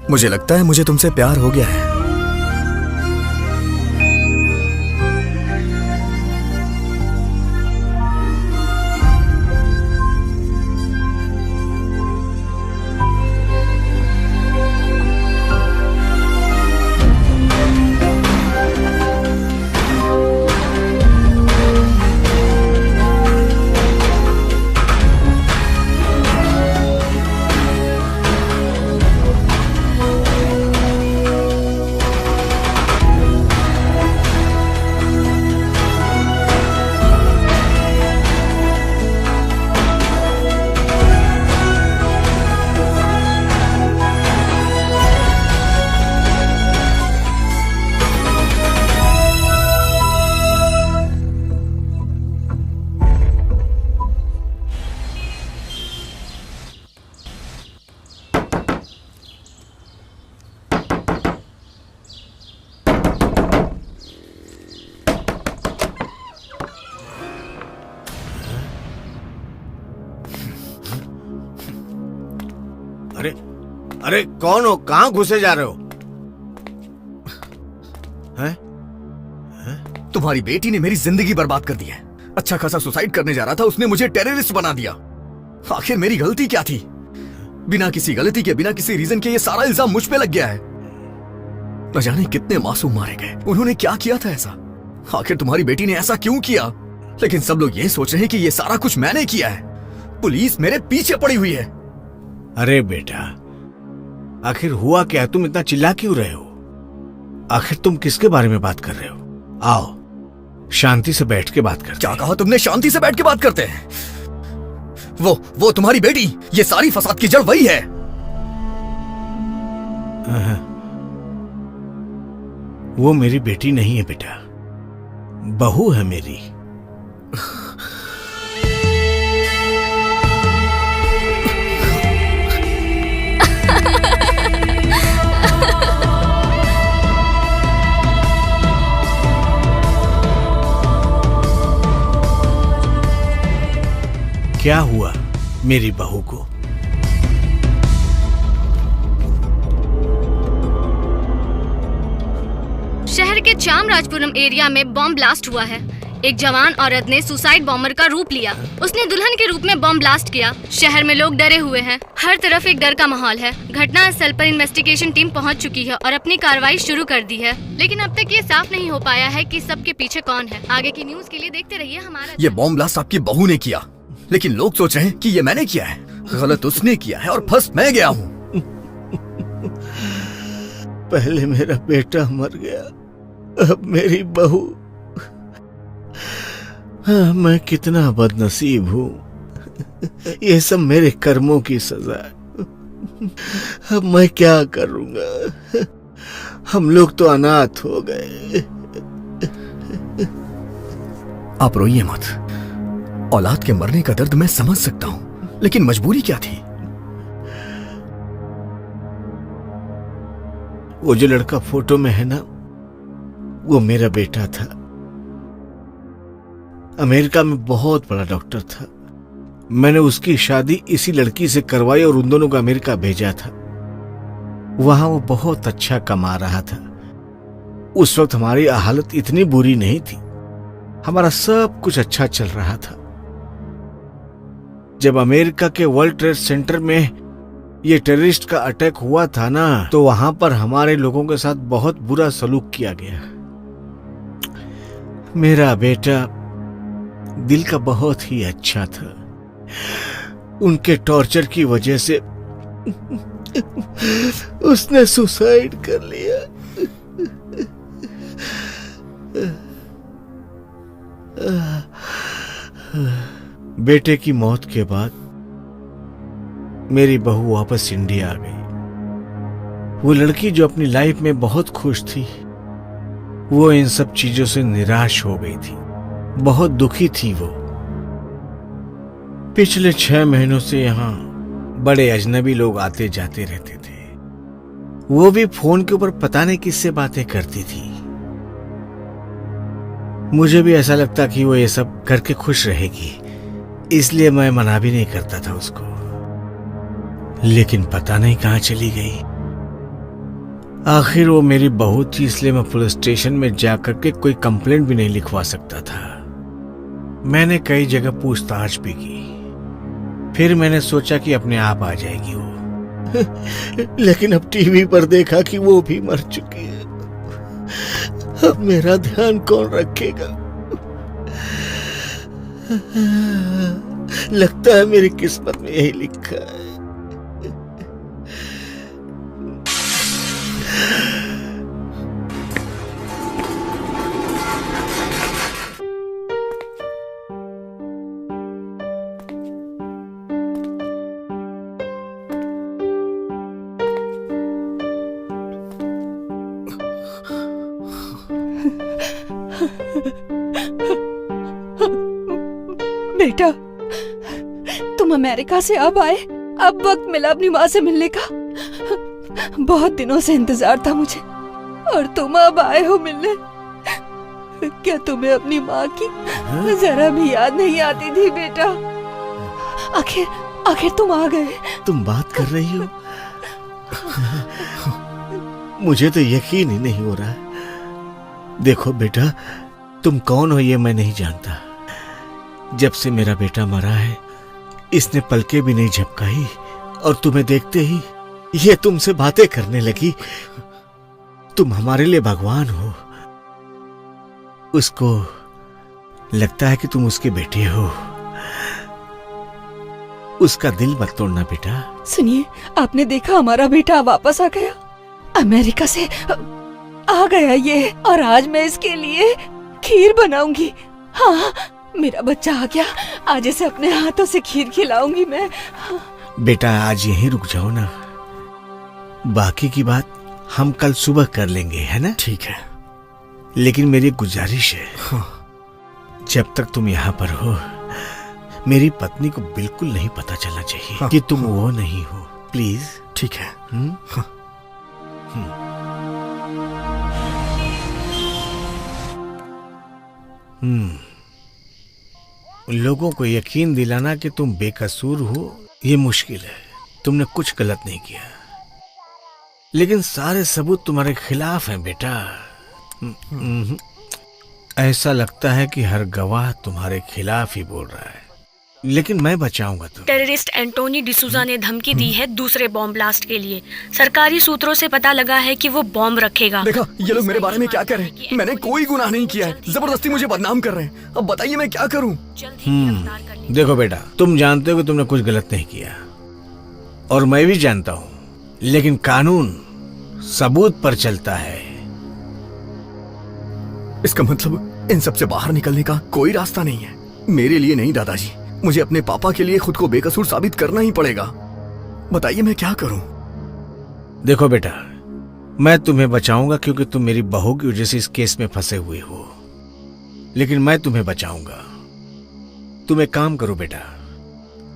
मुझे लगता है मुझे तुमसे प्यार हो गया है। अरे अरे कौन हो? कहाँ घुसे जा रहे हो? हैं? तुम्हारी बेटी ने मेरी जिंदगी बर्बाद कर दी है। अच्छा खासा सुसाइड करने जा रहा था, उसने मुझे टेररिस्ट बना दिया। आखिर मेरी गलती क्या थी? बिना किसी गलती के, बिना किसी रीजन के ये सारा इल्जाम मुझ पे लग गया है। न जाने कितने मासूम मारे गए। उन्होंने क्या किया था ऐसा? आखिर तुम्हारी बेटी ने ऐसा क्यों किया? लेकिन सब लोग ये सोच रहे हैं कि ये सारा कुछ मैंने किया है। पुलिस मेरे पीछे पड़ी हुई है। अरे बेटा, आखिर हुआ क्या? तुम इतना चिल्ला क्यों रहे हो? आखिर तुम किसके बारे में बात कर रहे हो? आओ शांति से बैठ के बात करते। क्या कहा तुमने? शांति से बैठ के बात करते हैं? वो तुम्हारी बेटी, ये सारी फसाद की जड़ वही है। वो मेरी बेटी नहीं है बेटा, बहू है मेरी। क्या हुआ मेरी बहू को? शहर के चामराजपुरम एरिया में बॉम्ब ब्लास्ट हुआ है। एक जवान औरत ने सुसाइड बॉम्बर का रूप लिया। उसने दुल्हन के रूप में बॉम्ब ब्लास्ट किया। शहर में लोग डरे हुए हैं। हर तरफ एक डर का माहौल है। घटना स्थल पर इन्वेस्टिगेशन टीम पहुंच चुकी है और अपनी कार्रवाई शुरू कर दी है, लेकिन अब तक ये साफ नहीं हो पाया है कि सबके पीछे कौन है। आगे की न्यूज के लिए देखते रहिए हमारा। ये बॉम्ब ब्लास्ट आपकी बहू ने किया, लेकिन लोग सोच रहे हैं कि ये मैंने किया है। गलत उसने किया है और फंस मैं गया हूँ। पहले मेरा बेटा मर गया, अब मेरी बहू। मैं कितना बदनसीब हूँ। ये सब मेरे कर्मों की सजा है। अब मैं क्या करूँगा? हम लोग तो अनाथ हो गए। आप रोइए मत। औलाद के मरने का दर्द मैं समझ सकता हूँ, लेकिन मजबूरी क्या थी? वो जो लड़का फोटो में है ना, वो मेरा बेटा था। अमेरिका में बहुत बड़ा डॉक्टर था। मैंने उसकी शादी इसी लड़की से करवाई और उन दोनों को अमेरिका भेजा था। वहां वो बहुत अच्छा कमा रहा था। उस वक्त हमारी हालत इतनी बुरी नहीं थी। हमारा सब कुछ अच्छा चल रहा था। जब अमेरिका के वर्ल्ड ट्रेड सेंटर में ये टेररिस्ट का अटैक हुआ था ना, तो वहां पर हमारे लोगों के साथ बहुत बुरा सलूक किया गया। मेरा बेटा दिल का बहुत ही अच्छा था। उनके टॉर्चर की वजह से उसने सुसाइड कर लिया। बेटे की मौत के बाद मेरी बहू वापस इंडिया आ गई। वो लड़की जो अपनी लाइफ में बहुत खुश थी, वो इन सब चीजों से निराश हो गई थी। बहुत दुखी थी वो। पिछले 6 महीनों से यहाँ बड़े अजनबी लोग आते जाते रहते थे। वो भी फोन के ऊपर पता नहीं किससे बातें करती थी। मुझे भी ऐसा लगता कि वो ये सब करके खुश रहेगी, इसलिए मैं मना भी नहीं करता था उसको। लेकिन पता नहीं कहाँ चली गई। आखिर वो मेरी बहू थी, इसलिए मैं पुलिस स्टेशन में जाकर के कोई कंप्लेंट भी नहीं लिखवा सकता था। मैंने कई जगह पूछताछ भी की, फिर मैंने सोचा कि अपने आप आ जाएगी वो। लेकिन अब टीवी पर देखा कि वो भी मर चुकी है। अब मेरा ध्यान कौन रखेगा? लगता है मेरी किस्मत में यही लिखा है। बेटा, तुम अमेरिका से अब आए, अब वक्त मिला अपनी माँ से मिलने का। बहुत दिनों से इंतजार था मुझे, और तुम अब आए हो मिलने। क्या तुम्हें अपनी माँ की जरा भी याद नहीं आती थी बेटा? आखिर तुम आ गए। तुम बात कर रही हो? मुझे तो यकीन ही नहीं हो रहा है। देखो बेटा, तुम कौन हो ये मैं नहीं जानता। जब से मेरा बेटा मरा है, इसने पलके भी नहीं झपकाई, और तुम्हें देखते ही ये तुमसे बातें करने लगी। तुम हमारे लिए भगवान हो। उसको लगता है कि तुम उसके बेटे हो। उसका दिल मत तोड़ना बेटा। सुनिए, आपने देखा हमारा बेटा वापस आ गया, अमेरिका से आ गया ये, और आज मैं इसके लिए खीर बनाऊंगी। हाँ, मेरा बच्चा आ गया, आज इसे अपने हाथों से खीर खिलाऊंगी मैं। बेटा आज यहीं रुक जाओ ना, बाकी की बात हम कल सुबह कर लेंगे, है ना? ठीक है, लेकिन मेरी गुजारिश है, जब तक तुम यहाँ पर हो, मेरी पत्नी को बिल्कुल नहीं पता चलना चाहिए कि तुम वो नहीं हो। प्लीज। ठीक है। लोगों को यकीन दिलाना कि तुम बेकसूर हो ये मुश्किल है। तुमने कुछ गलत नहीं किया, लेकिन सारे सबूत तुम्हारे खिलाफ हैं बेटा। ऐसा लगता है कि हर गवाह तुम्हारे खिलाफ ही बोल रहा है, लेकिन मैं बचाऊंगा तुम्हें। टेररिस्ट एंटोनी डिसूजा ने धमकी दी है दूसरे बॉम्ब ब्लास्ट के लिए। सरकारी सूत्रों से पता लगा है कि वो बॉम्ब रखेगा। देखा, ये लोग मेरे बारे में क्या कह रहे हैं? मैंने कोई गुनाह नहीं किया है, जबरदस्ती मुझे बदनाम कर रहे हैं। अब बताइए मैं क्या करूं? देखो बेटा, तुम जानते हो कि तुमने कुछ गलत नहीं किया, और मैं भी जानता हूं, लेकिन कानून सबूत पर चलता है। इसका मतलब इन सब से बाहर निकलने का कोई रास्ता नहीं है? मेरे लिए नहीं दादाजी, मुझे अपने पापा के लिए खुद को बेकसूर साबित करना ही पड़ेगा। बताइए मैं क्या करूं? देखो बेटा, मैं तुम्हें बचाऊंगा क्योंकि तुम मेरी बहू की वजह से इस केस में फंसे हुए हो, लेकिन मैं तुम्हें बचाऊंगा। तुम एक काम करो बेटा,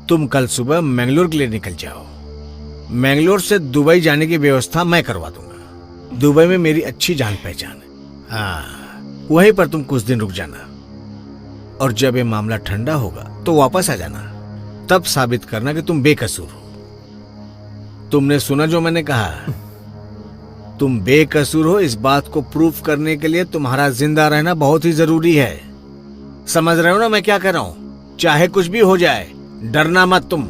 तुम कल सुबह मैंगलोर के लिए निकल जाओ। मैंगलोर से दुबई जाने की व्यवस्था मैं करवा दूंगा। दुबई में मेरी अच्छी जान पहचान है। हाँ, वहीं पर तुम कुछ दिन रुक जाना, और जब ये मामला ठंडा होगा तो वापस आ जाना। तब साबित करना कि तुम बेकसूर हो। तुमने सुना जो मैंने कहा? तुम बेकसूर हो, इस बात को प्रूफ करने के लिए तुम्हारा जिंदा रहना बहुत ही जरूरी है। समझ रहे हो ना मैं क्या कह रहा हूं? चाहे कुछ भी हो जाए, डरना मत तुम।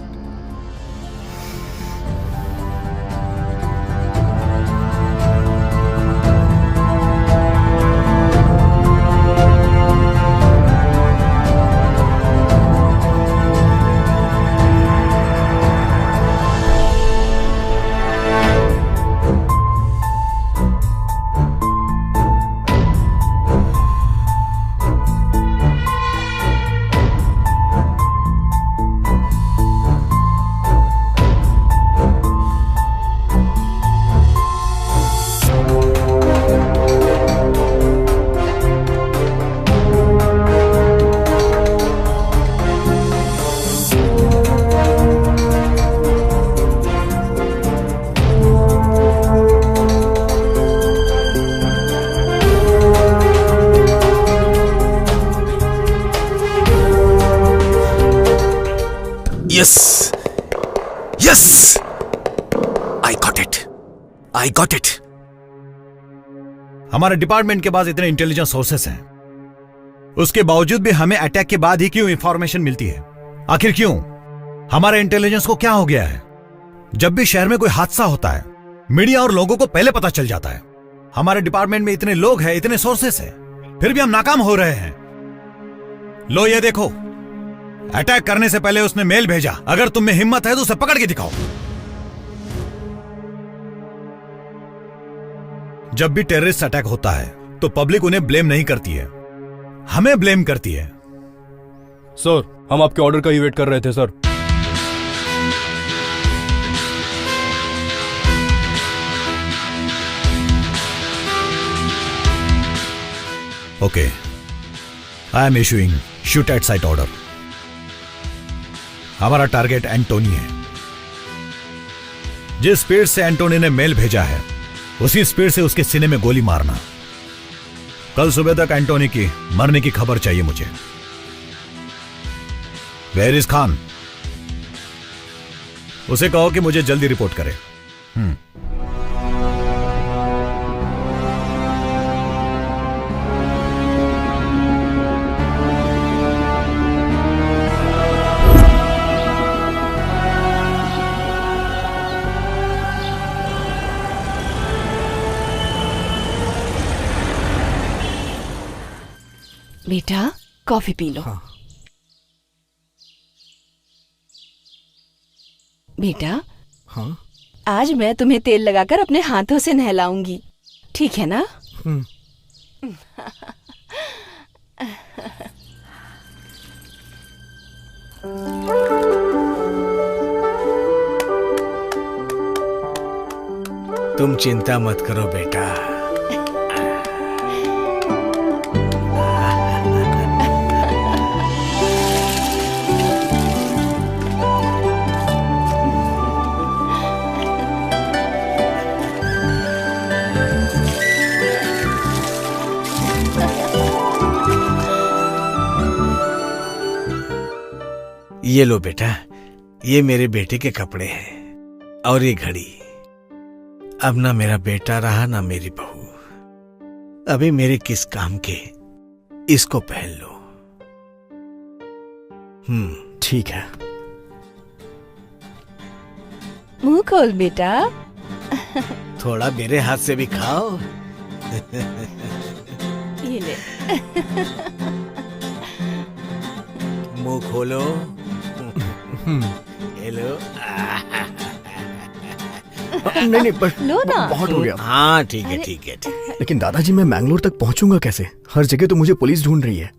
Yes! Yes! I got it! हमारे डिपार्टमेंट के पास इतने इंटेलिजेंस सोर्सेस हैं, उसके बावजूद भी हमें अटैक के बाद ही क्यों इंफॉर्मेशन मिलती है? आखिर क्यों? हमारे इंटेलिजेंस को क्या हो गया है? जब भी शहर में कोई हादसा होता है, मीडिया और लोगों को पहले पता चल जाता है। हमारे डिपार्टमेंट में इतने लोग हैं, इतने सोर्सेस हैं, फिर भी हम नाकाम हो रहे हैं। लो ये देखो, अटैक करने से पहले उसने मेल भेजा। अगर तुम में हिम्मत है तो उसे पकड़ के दिखाओ। जब भी टेररिस्ट अटैक होता है तो पब्लिक उन्हें ब्लेम नहीं करती है, हमें ब्लेम करती है। सर, हम आपके ऑर्डर का ही वेट कर रहे थे sir. Okay, I am issuing shoot at site order. हमारा टारगेट एंटोनी है। जिस स्पीड से एंटोनी ने मेल भेजा है, उसी स्पीड से उसके सीने में गोली मारना। कल सुबह तक एंटोनी की मरने की खबर चाहिए मुझे। Where is Khan? उसे कहो कि मुझे जल्दी रिपोर्ट करे। बेटा, कॉफी पी लो। हाँ। बेटा, हाँ? आज मैं तुम्हें तेल लगाकर अपने हाथों से नहलाऊंगी, ठीक है ना? तुम चिंता मत करो बेटा। ये लो बेटा, ये मेरे बेटे के कपड़े हैं और ये घड़ी। अब ना मेरा बेटा रहा ना मेरी बहू, अभी मेरे किस काम के, इसको पहन लो। ठीक है। मुंह खोल बेटा। थोड़ा मेरे हाथ से भी खाओ। ये ले। मुंह खोलो। हेलो। नहीं बस लो ना। बहुत हो गया। हाँ ठीक है ठीक है ठीक है। लेकिन दादाजी, मैं मैंगलोर तक पहुंचूंगा कैसे? हर जगह तो मुझे पुलिस ढूंढ रही है।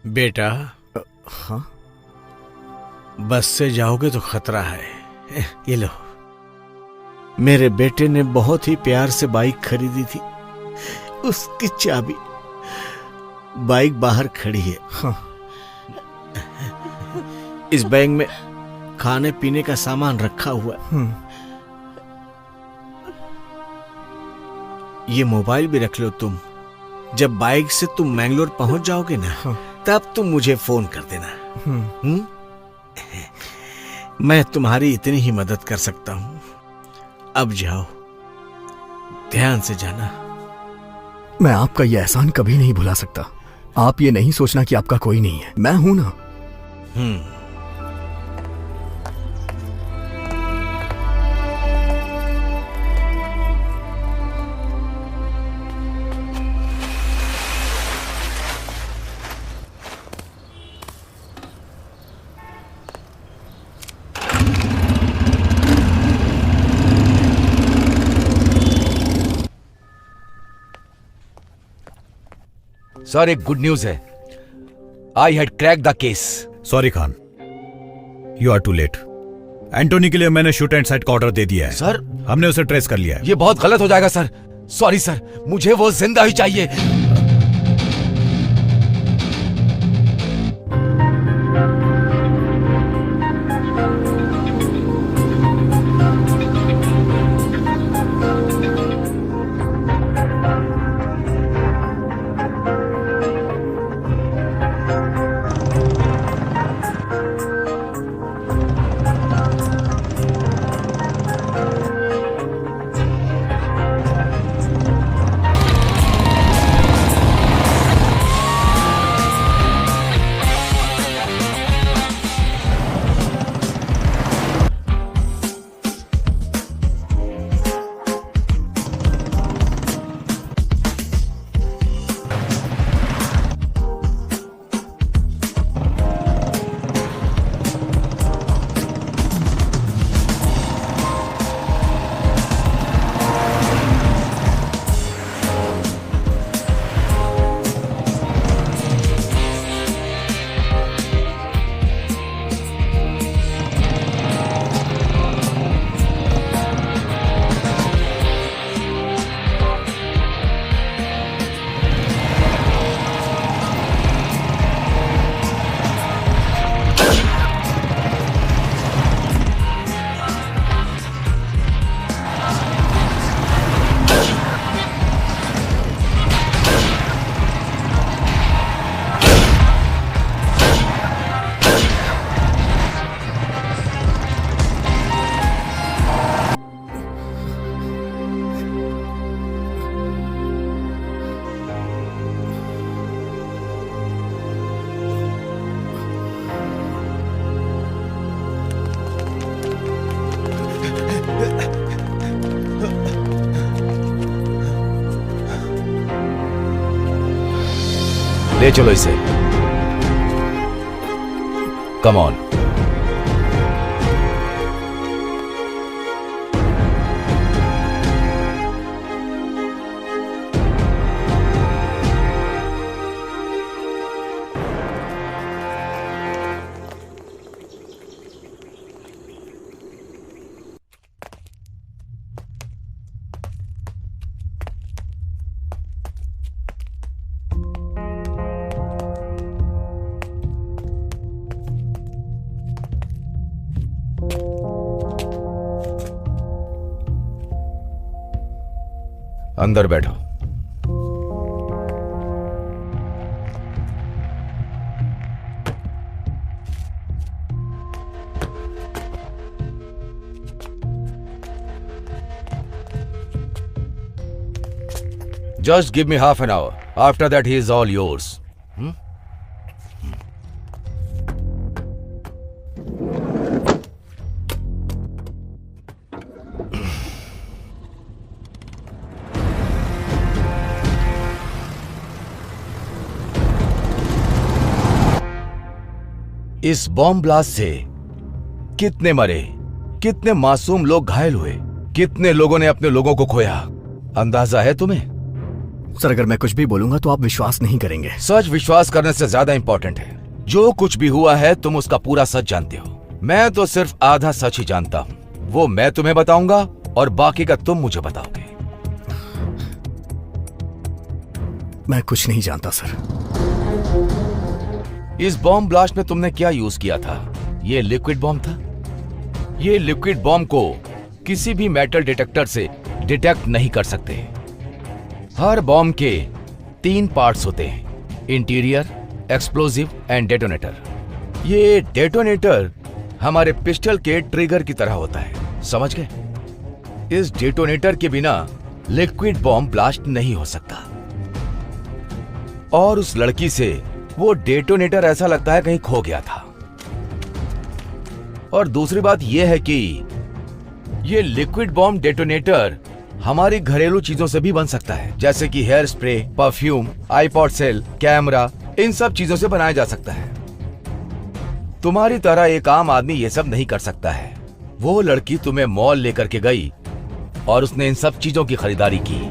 बेटा, हाँ? बस से जाओगे तो खतरा है। ये लो, मेरे बेटे ने बहुत ही प्यार से बाइक खरीदी थी, उसकी चाबी बाइक बाहर खड़ी है। हाँ। इस बैग में खाने पीने का सामान रखा हुआ है। ये मोबाइल भी रख लो तुम। जब बाइक से तुम मैंगलोर पहुंच जाओगे ना, तब तुम मुझे फोन कर देना। मैं तुम्हारी इतनी ही मदद कर सकता हूं। अब जाओ, ध्यान से जाना। मैं आपका ये एहसान कभी नहीं भुला सकता। आप ये नहीं सोचना कि आपका कोई नहीं है, मैं हूं ना। सर, एक गुड न्यूज है। I had crack the case. Sorry Khan, you are too late. Antony के लिए मैंने शूट एंड साइट का ऑर्डर दे दिया है। सर, हमने उसे ट्रेस कर लिया है। ये बहुत गलत हो जाएगा सर। सॉरी सर, मुझे वो जिंदा ही चाहिए। ले चलो इसे। Come on. अंदर बैठो। Just give me half an hour. After that, he is all yours. इस बॉम्ब ब्लास्ट से कितने मरे, कितने मासूम लोग घायल हुए, कितने लोगों ने अपने लोगों को खोया, अंदाजा है तुम्हें? सर, अगर मैं कुछ भी बोलूंगा तो आप विश्वास नहीं करेंगे। सच विश्वास करने से ज्यादा इंपॉर्टेंट है। जो कुछ भी हुआ है तुम उसका पूरा सच जानते हो। मैं तो सिर्फ आधा सच ही जानता हूं। वो मैं तुम्हें बताऊंगा और बाकी का तुम मुझे बताओगे। मैं कुछ नहीं जानता सर। इस बॉम्ब ब्लास्ट में तुमने क्या यूज किया था? ये लिक्विड बॉम्ब था। ये लिक्विड बॉम्ब को किसी भी मेटल डिटेक्टर से डिटेक्ट नहीं कर सकते। हर बॉम्ब के 3 पार्ट्स होते हैं, इंटीरियर, एक्सप्लोजिव एंड डेटोनेटर। ये डेटोनेटर हमारे पिस्टल के ट्रिगर की तरह होता है, समझ गए? इस डेटोनेटर के बिना लिक्विड बॉम्ब ब्लास्ट नहीं हो सकता। और उस लड़की से वो डेटोनेटर ऐसा लगता है कहीं खो गया था। और दूसरी बात यह है कि ये लिक्विड बॉम्ब डेटोनेटर हमारी घरेलू चीजों से भी बन सकता है, जैसे कि hair spray, perfume, iPod cell, camera, इन सब चीजों से बनाया जा सकता है। तुम्हारी तरह एक आम आदमी ये सब नहीं कर सकता है। वो लड़की तुम्हें मॉल लेकर के गई और उसने इन सब चीजों की खरीदारी की।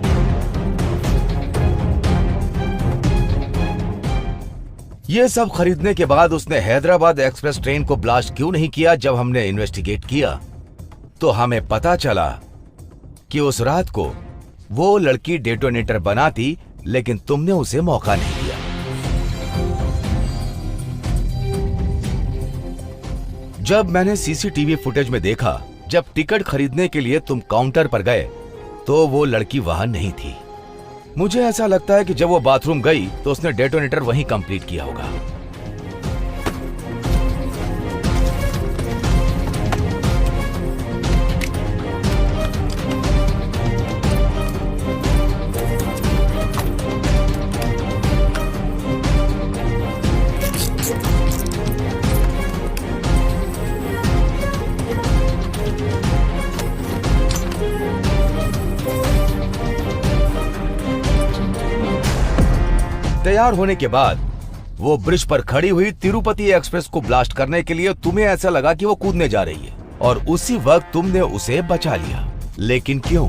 ये सब खरीदने के बाद उसने हैदराबाद एक्सप्रेस ट्रेन को ब्लास्ट क्यों नहीं किया? जब हमने इन्वेस्टिगेट किया तो हमें पता चला कि उस रात को वो लड़की डेटोनेटर बनाती, लेकिन तुमने उसे मौका नहीं दिया। जब मैंने सीसीटीवी फुटेज में देखा, जब टिकट खरीदने के लिए तुम काउंटर पर गए तो वो लड़की वहां नहीं थी। मुझे ऐसा लगता है कि जब वो बाथरूम गई तो उसने डेटोनेटर वहीं कंप्लीट किया होगा। तैयार होने के बाद वो ब्रिज पर खड़ी हुई तिरुपति एक्सप्रेस को ब्लास्ट करने के लिए तुम्हें ऐसा लगा कि वो कूदने जा रही है, और उसी वक्त तुमने उसे बचा लिया। लेकिन क्यों?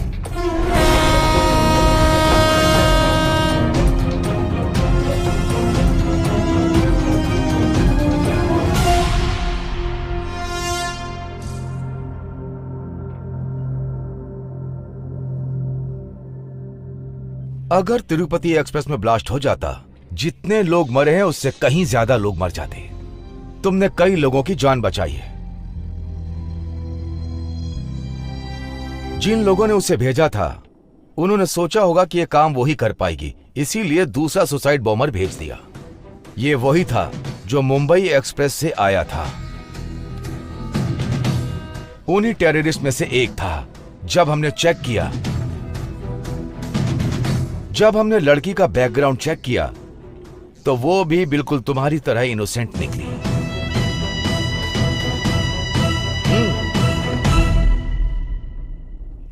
अगर तिरुपति एक्सप्रेस में ब्लास्ट हो जाता, जितने लोग मरे हैं उससे कहीं ज्यादा लोग मर जाते। तुमने कई लोगों की जान बचाई है। जिन लोगों ने उसे भेजा था उन्होंने सोचा होगा कि यह काम वही कर पाएगी, इसीलिए दूसरा सुसाइड बॉम्बर भेज दिया। ये वही था जो मुंबई एक्सप्रेस से आया था। उन्हीं टेररिस्ट में से एक था। जब हमने चेक किया, जब हमने लड़की का बैकग्राउंड चेक किया तो वो भी बिल्कुल तुम्हारी तरह इनोसेंट निकली।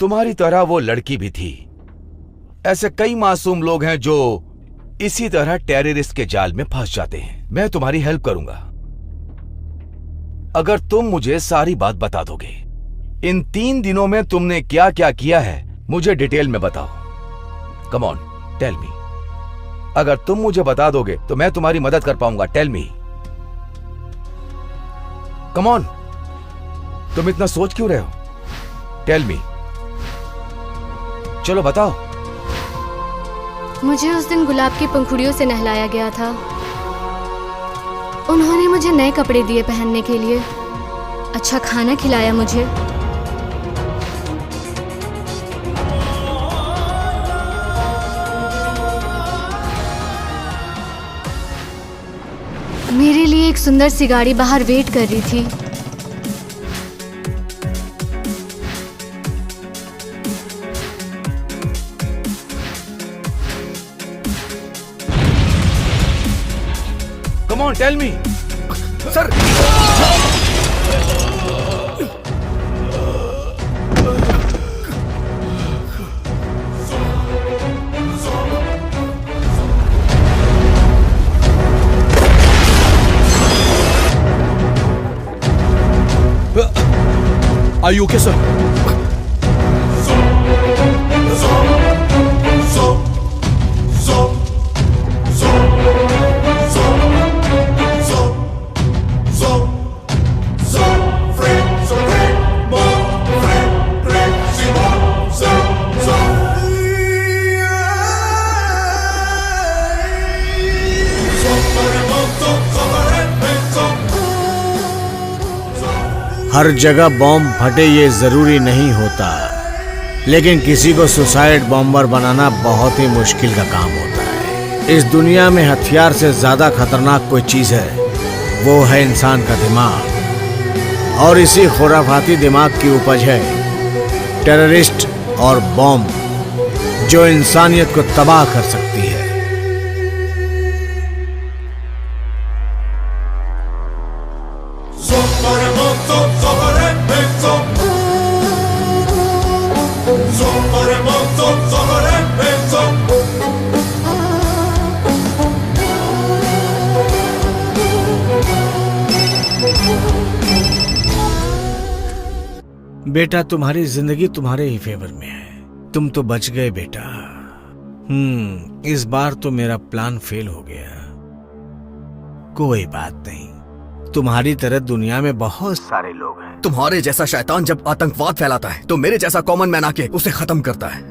तुम्हारी तरह वो लड़की भी थी। ऐसे कई मासूम लोग हैं जो इसी तरह टेररिस्ट के जाल में फंस जाते हैं। मैं तुम्हारी हेल्प करूंगा अगर तुम मुझे सारी बात बता दोगे। इन 3 दिनों में तुमने क्या क्या किया है मुझे डिटेल में बताओ। Come on tell me. अगर तुम मुझे बता दोगे तो मैं तुम्हारी मदद कर पाऊंगा। Tell me, come on. तुम इतना सोच क्यों रहे हो? टेल मी, चलो बताओ। मुझे उस दिन गुलाब की पंखुड़ियों से नहलाया गया था। उन्होंने मुझे नए कपड़े दिए पहनने के लिए, अच्छा खाना खिलाया मुझे। मेरे लिए एक सुंदर सी गाड़ी बाहर वेट कर रही थी। Come on, tell me. Sir. Are you okay, sir? हर जगह बॉम्ब फटे ये जरूरी नहीं होता, लेकिन किसी को सुसाइड बॉम्बर बनाना बहुत ही मुश्किल का काम होता है। इस दुनिया में हथियार से ज्यादा खतरनाक कोई चीज है, वो है इंसान का दिमाग। और इसी खुराफाती दिमाग की उपज है टेररिस्ट और बॉम्ब, जो इंसानियत को तबाह कर सकती है। बेटा, तुम्हारी जिंदगी तुम्हारे ही फेवर में है। तुम तो बच गए बेटा। इस बार तो मेरा प्लान फेल हो गया। कोई बात नहीं, तुम्हारी तरह दुनिया में बहुत सारे लोग हैं। तुम्हारे जैसा शैतान जब आतंकवाद फैलाता है तो मेरे जैसा कॉमन मैन आके उसे खत्म करता है।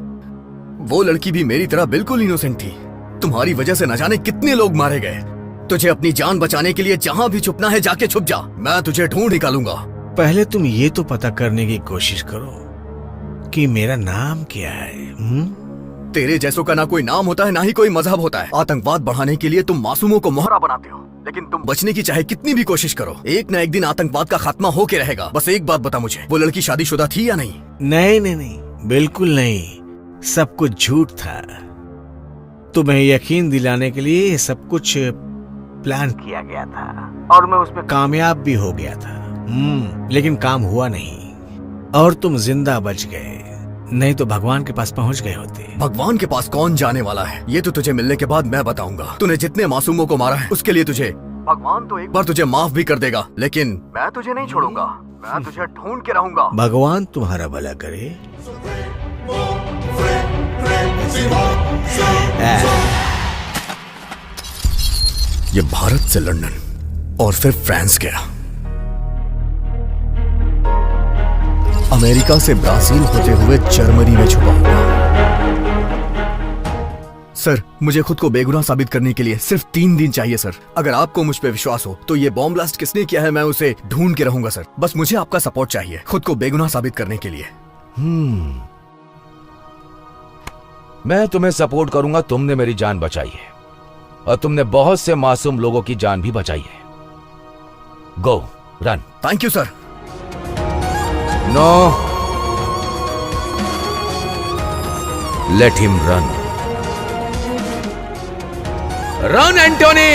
वो लड़की भी मेरी तरह बिल्कुल इनोसेंट थी। तुम्हारी वजह से न जाने कितने लोग मारे गए। तुझे अपनी जान बचाने के लिए जहाँ भी छुपना है जाके छुप जा, मैं तुझे ढूंढ निकालूंगा। पहले तुम ये तो पता करने की कोशिश करो कि मेरा नाम क्या है। तेरे जैसों का ना कोई नाम होता है ना ही कोई मजहब होता है। आतंकवाद बढ़ाने के लिए तुम मासूमों को मोहरा बनाते हो, लेकिन तुम बचने की चाहे कितनी भी कोशिश करो, एक न एक दिन आतंकवाद का खात्मा होके रहेगा। बस एक बात बता मुझे, वो लड़की शादीशुदा थी या नहीं? नहीं, बिल्कुल नहीं। सब कुछ झूठ था। तुम्हें यकीन दिलाने के लिए सब कुछ प्लान किया गया था और मैं उसमें कामयाब भी हो गया था। लेकिन काम हुआ नहीं और तुम जिंदा बच गए, नहीं तो भगवान के पास पहुंच गए होते। भगवान के पास कौन जाने वाला है, ये तो तुझे मिलने के बाद मैं बताऊंगा। तूने जितने मासूमों को मारा है उसके लिए तुझे भगवान तो एक बार तुझे माफ भी कर देगा, लेकिन मैं तुझे नहीं छोड़ूंगा। मैं तुझे ढूंढ के रहूंगा। भगवान तुम्हारा भला करे। ये भारत से लंदन और फिर फ्रांस गया, अमेरिका से ब्राजील होते हुए जर्मनी में छुपा हुआ। सर, मुझे खुद को बेगुनाह साबित करने के लिए सिर्फ 3 दिन चाहिए सर। अगर आपको मुझ पे विश्वास हो तो ये बॉम्ब ब्लास्ट किसने किया है मैं उसे ढूंढ के रहूंगा सर। बस मुझे आपका सपोर्ट चाहिए खुद को बेगुनाह साबित करने के लिए। मैं तुम्हें सपोर्ट करूंगा। तुमने मेरी जान बचाई है और तुमने बहुत से मासूम लोगों की जान भी बचाई है। गो run. Thank you sir. No. Let him run. Run, Anthony!